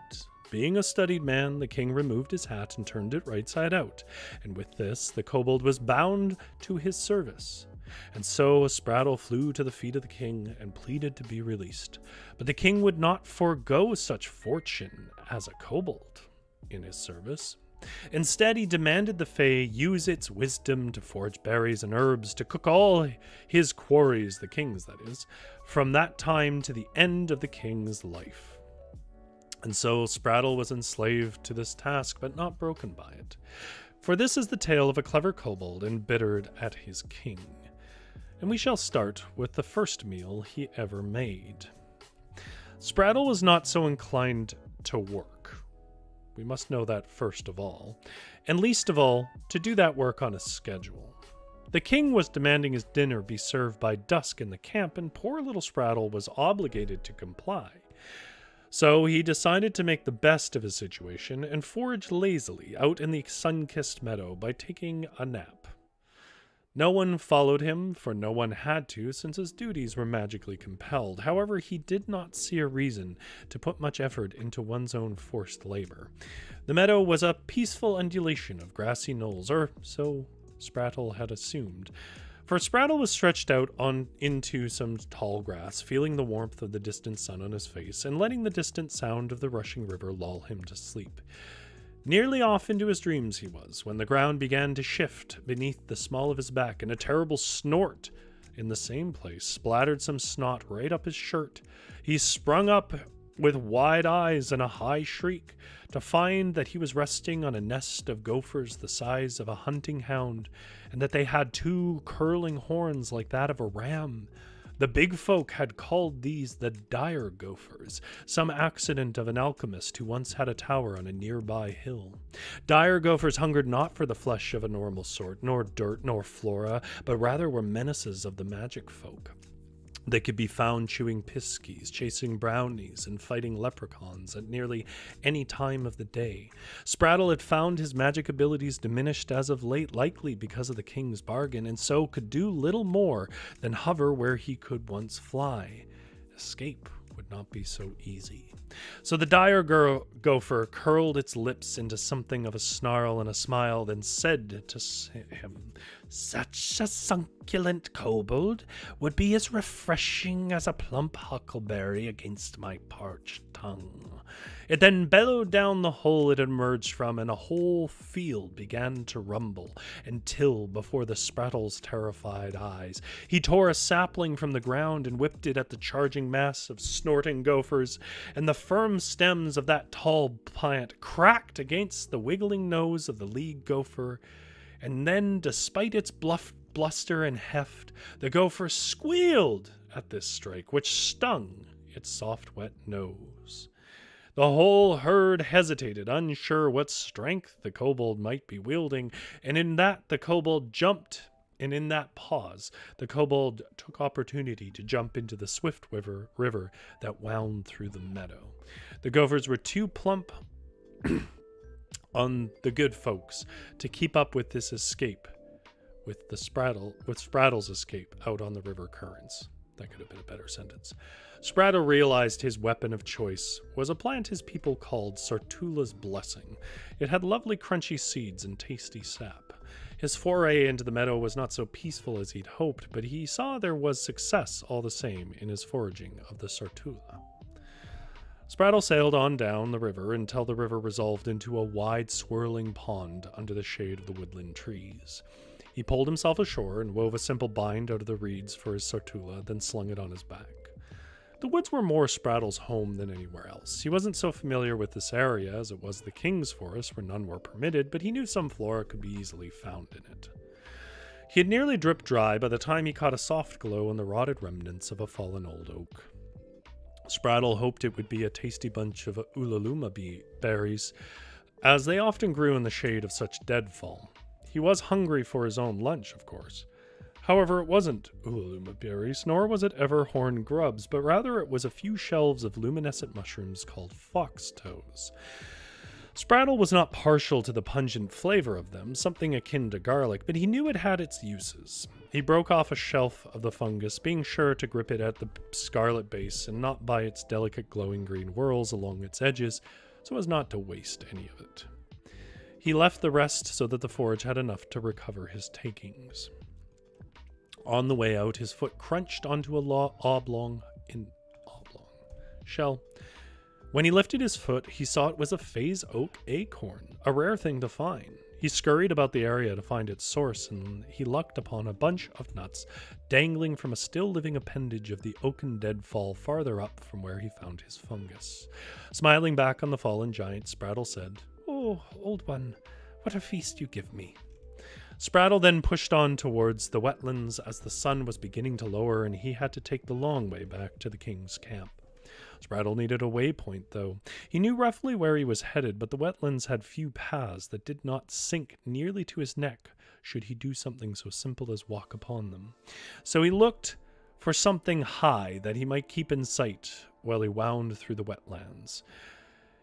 Being a studied man, the king removed his hat and turned it right side out, and with this, the kobold was bound to his service. And so Spraddle flew to the feet of the king and pleaded to be released. But the king would not forego such fortune as a kobold in his service. Instead, he demanded the Fae use its wisdom to forage berries and herbs to cook all his quarries, the king's that is, from that time to the end of the king's life. And so Spraddle was enslaved to this task, but not broken by it. For this is the tale of a clever kobold embittered at his king. And we shall start with the first meal he ever made. Spraddle was not so inclined to work. We must know that first of all, and least of all, to do that work on a schedule. The king was demanding his dinner be served by dusk in the camp, and poor little Spraddle was obligated to comply. So he decided to make the best of his situation and forage lazily out in the sun-kissed meadow by taking a nap. No one followed him, for no one had to, since his duties were magically compelled. However, he did not see a reason to put much effort into one's own forced labor. The meadow was a peaceful undulation of grassy knolls, or so Spraddle had assumed. For Spraddle was stretched out into some tall grass, feeling the warmth of the distant sun on his face, and letting the distant sound of the rushing river lull him to sleep. Nearly off into his dreams he was, when the ground began to shift beneath the small of his back, and a terrible snort in the same place splattered some snot right up his shirt. He sprung up with wide eyes and a high shriek, to find that he was resting on a nest of gophers the size of a hunting hound, and that they had two curling horns like that of a ram. The big folk had called these the dire gophers, some accident of an alchemist who once had a tower on a nearby hill. Dire gophers hungered not for the flesh of a normal sort, nor dirt, nor flora, but rather were menaces of the magic folk. They could be found chewing piskies, chasing brownies, and fighting leprechauns at nearly any time of the day. Spraddle had found his magic abilities diminished as of late, likely because of the king's bargain, and so could do little more than hover where he could once fly. Escape would not be so easy. So the dire gopher curled its lips into something of a snarl and a smile, then said to him, "Such a succulent kobold would be as refreshing as a plump huckleberry against my parched tongue." It then bellowed down the hole it emerged from, and a whole field began to rumble, until, before the Spraddle's terrified eyes, he tore a sapling from the ground and whipped it at the charging mass of snorting gophers, and the firm stems of that tall plant cracked against the wiggling nose of the lead gopher, and then, despite its bluster and heft, the gopher squealed at this strike, which stung its soft, wet nose. The whole herd hesitated, unsure what strength the kobold might be wielding, and in that the kobold jumped, and in that pause the kobold took opportunity to jump into the swift river that wound through the meadow. The gophers were too plump on the good folks to keep up with this escape, with Spraddle's escape out on the river currents. That could have been a better sentence. Spraddle realized his weapon of choice was a plant his people called Sartula's Blessing. It had lovely crunchy seeds and tasty sap. His foray into the meadow was not so peaceful as he'd hoped, but he saw there was success all the same in his foraging of the Sartula. Spraddle sailed on down the river until the river resolved into a wide swirling pond under the shade of the woodland trees. He pulled himself ashore and wove a simple bind out of the reeds for his Sartula, then slung it on his back. The woods were more Spraddle's home than anywhere else. He wasn't so familiar with this area as it was the king's forest, where none were permitted, but he knew some flora could be easily found in it. He had nearly dripped dry by the time he caught a soft glow in the rotted remnants of a fallen old oak. Spraddle hoped it would be a tasty bunch of ulaluma berries, as they often grew in the shade of such deadfall. He was hungry for his own lunch, of course. However, it wasn't ulaluma berries, nor was it ever horn grubs, but rather it was a few shelves of luminescent mushrooms called fox toes. Spraddle was not partial to the pungent flavor of them, something akin to garlic, but he knew it had its uses. He broke off a shelf of the fungus, being sure to grip it at the scarlet base and not by its delicate glowing green whorls along its edges, so as not to waste any of it. He left the rest so that the forage had enough to recover his takings. On the way out, his foot crunched onto a oblong shell. When he lifted his foot, he saw it was a phase oak acorn, a rare thing to find. He scurried about the area to find its source, and he lucked upon a bunch of nuts dangling from a still-living appendage of the oaken deadfall farther up from where he found his fungus. Smiling back on the fallen giant, Spraddle said, "Oh, old one, what a feast you give me." Spraddle then pushed on towards the wetlands as the sun was beginning to lower, and he had to take the long way back to the king's camp. Spraddle needed a waypoint, though. He knew roughly where he was headed, but the wetlands had few paths that did not sink nearly to his neck should he do something so simple as walk upon them. So he looked for something high that he might keep in sight while he wound through the wetlands.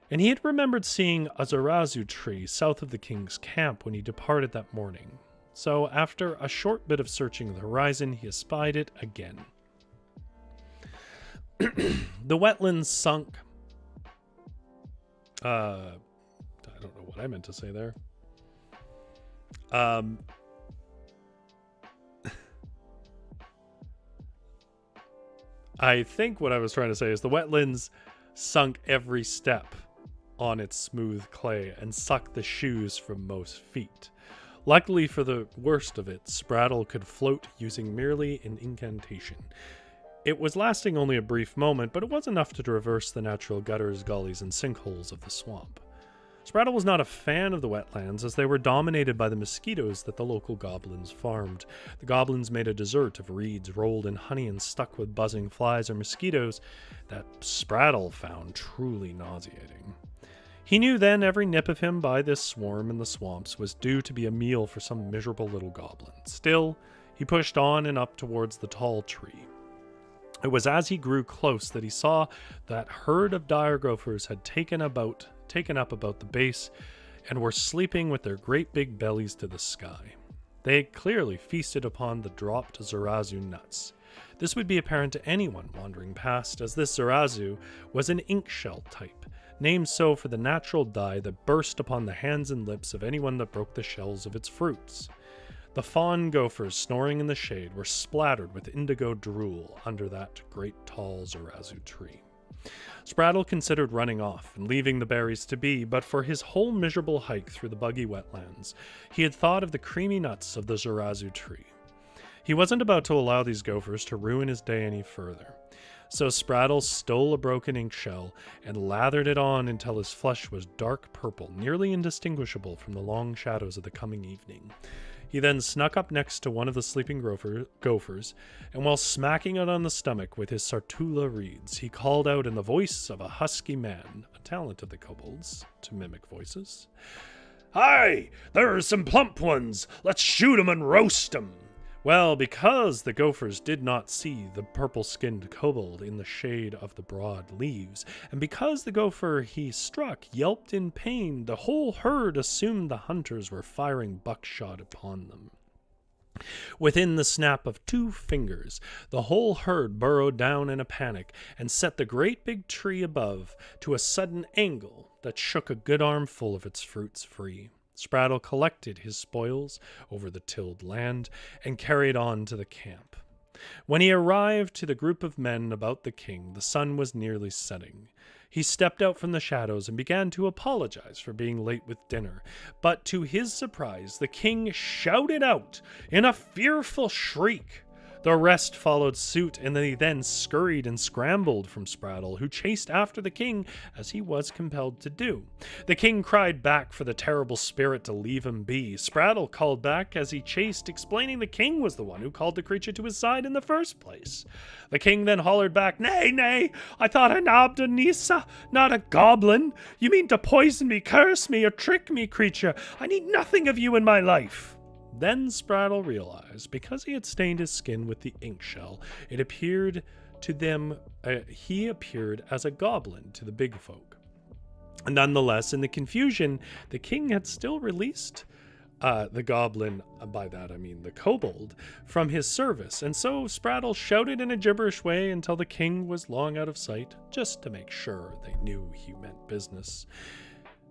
And he had remembered seeing a zarazu tree south of the king's camp when he departed that morning. So after a short bit of searching of the horizon, he espied it again. The wetlands sunk. I don't know what I meant to say there. I think what I was trying to say is the wetlands sunk every step on its smooth clay and sucked the shoes from most feet. Luckily for the worst of it, Spraddle could float using merely an incantation. It was lasting only a brief moment, but it was enough to traverse the natural gutters, gullies, and sinkholes of the swamp. Spraddle was not a fan of the wetlands, as they were dominated by the mosquitoes that the local goblins farmed. The goblins made a dessert of reeds rolled in honey and stuck with buzzing flies or mosquitoes that Spraddle found truly nauseating. He knew then every nip of him by this swarm in the swamps was due to be a meal for some miserable little goblin. Still, he pushed on and up towards the tall tree. It was as he grew close that he saw that herd of dire gophers had taken up about the base and were sleeping with their great big bellies to the sky. They had clearly feasted upon the dropped zarazu nuts. This would be apparent to anyone wandering past, as this zarazu was an ink shell type, named so for the natural dye that burst upon the hands and lips of anyone that broke the shells of its fruits. The fawn gophers snoring in the shade were splattered with indigo drool under that great tall zarazu tree. Spraddle considered running off and leaving the berries to be, but for his whole miserable hike through the buggy wetlands, he had thought of the creamy nuts of the zarazu tree. He wasn't about to allow these gophers to ruin his day any further. So Spraddle stole a broken ink shell and lathered it on until his flesh was dark purple, nearly indistinguishable from the long shadows of the coming evening. He then snuck up next to one of the sleeping gophers, and while smacking it on the stomach with his sartula reeds, he called out in the voice of a husky man, a talent of the kobolds, to mimic voices, "Hi! There are some plump ones! Let's shoot 'em and roast 'em!" Well, because the gophers did not see the purple-skinned kobold in the shade of the broad leaves, and because the gopher he struck yelped in pain, the whole herd assumed the hunters were firing buckshot upon them. Within the snap of 2 fingers, the whole herd burrowed down in a panic and set the great big tree above to a sudden angle that shook a good armful of its fruits free. Spraddle collected his spoils over the tilled land and carried on to the camp. When he arrived to the group of men about the king, the sun was nearly setting. He stepped out from the shadows and began to apologize for being late with dinner, but to his surprise, the king shouted out in a fearful shriek. The rest followed suit, and they then scurried and scrambled from Spraddle, who chased after the king as he was compelled to do. The king cried back for the terrible spirit to leave him be. Spraddle called back as he chased, explaining the king was the one who called the creature to his side in the first place. The king then hollered back, "Nay, nay, I thought I nabbed a Nisa, not a goblin. You mean to poison me, curse me, or trick me, creature? I need nothing of you in my life." Then Spraddle realized, because he had stained his skin with the ink shell, it appeared to them he appeared as a goblin to the big folk. Nonetheless, in the confusion, the king had still released the goblin, by that I mean the kobold, from his service, and so Spraddle shouted in a gibberish way until the king was long out of sight, just to make sure they knew he meant business.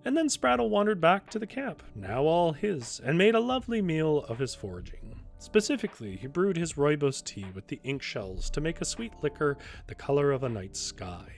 And then Spraddle wandered back to the camp, now all his, and made a lovely meal of his foraging. Specifically, he brewed his rooibos tea with the ink shells to make a sweet liquor the color of a night sky.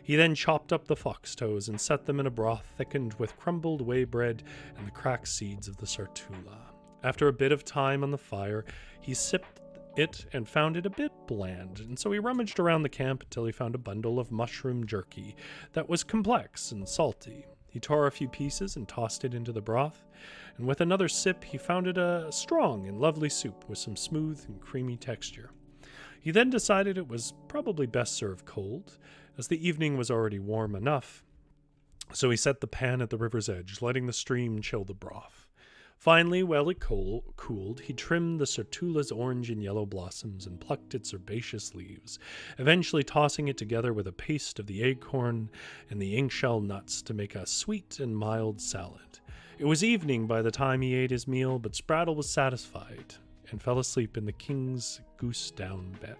He then chopped up the foxtoes and set them in a broth thickened with crumbled whey bread and the cracked seeds of the sartula. After a bit of time on the fire, he sipped it and found it a bit bland, and so he rummaged around the camp until he found a bundle of mushroom jerky that was complex and salty. He tore a few pieces and tossed it into the broth, and with another sip he found it a strong and lovely soup with some smooth and creamy texture. He then decided it was probably best served cold, as the evening was already warm enough, so he set the pan at the river's edge, letting the stream chill the broth. Finally, while it cooled, he trimmed the sartula's orange and yellow blossoms and plucked its herbaceous leaves, eventually tossing it together with a paste of the acorn and the inkshell nuts to make a sweet and mild salad. It was evening by the time he ate his meal, but Spraddle was satisfied and fell asleep in the king's goose-down bed.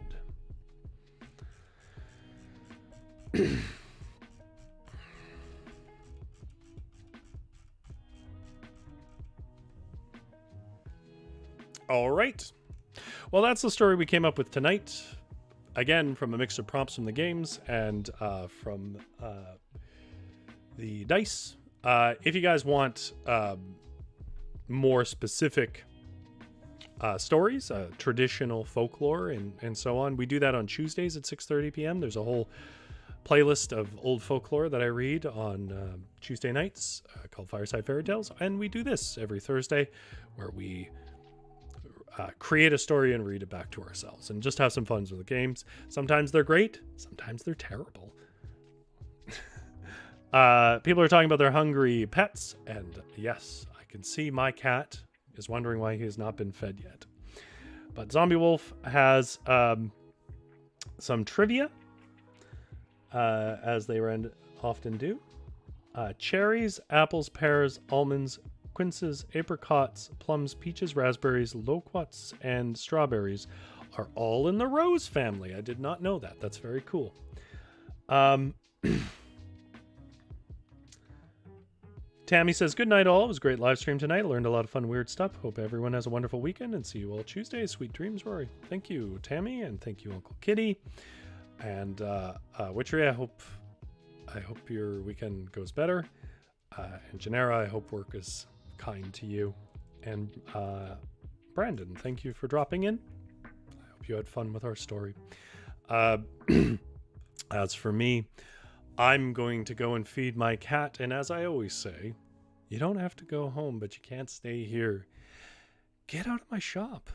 All right. Well, that's the story we came up with tonight. Again, from a mix of prompts from the games and from the dice. If you guys want more specific stories, traditional folklore, and so on, we do that on Tuesdays at 6:30 p.m. There's a whole playlist of old folklore that I read on Tuesday nights called Fireside Fairy Tales, and we do this every Thursday where we create a story and read it back to ourselves and just have some fun with the games. Sometimes they're great, sometimes they're terrible. People are talking about their hungry pets, and yes, I can see my cat is wondering why he has not been fed yet. But Zombie Wolf has some trivia, as they often do. Cherries, apples, pears, almonds, quinces, apricots, plums, peaches, raspberries, loquats, and strawberries are all in the rose family. I did not know that. That's very cool. Tammy says, good night all. It was a great live stream tonight. I learned a lot of fun, weird stuff. Hope everyone has a wonderful weekend and see you all Tuesday. Sweet dreams, Rory. Thank you, Tammy, and thank you, Uncle Kitty. And Witchery, I hope your weekend goes better. And Janera, I hope work is kind to you. And Brandon, thank you for dropping in. I hope you had fun with our story. As for me, I'm going to go and feed my cat, and as I always say, you don't have to go home, but you can't stay here. Get out of my shop.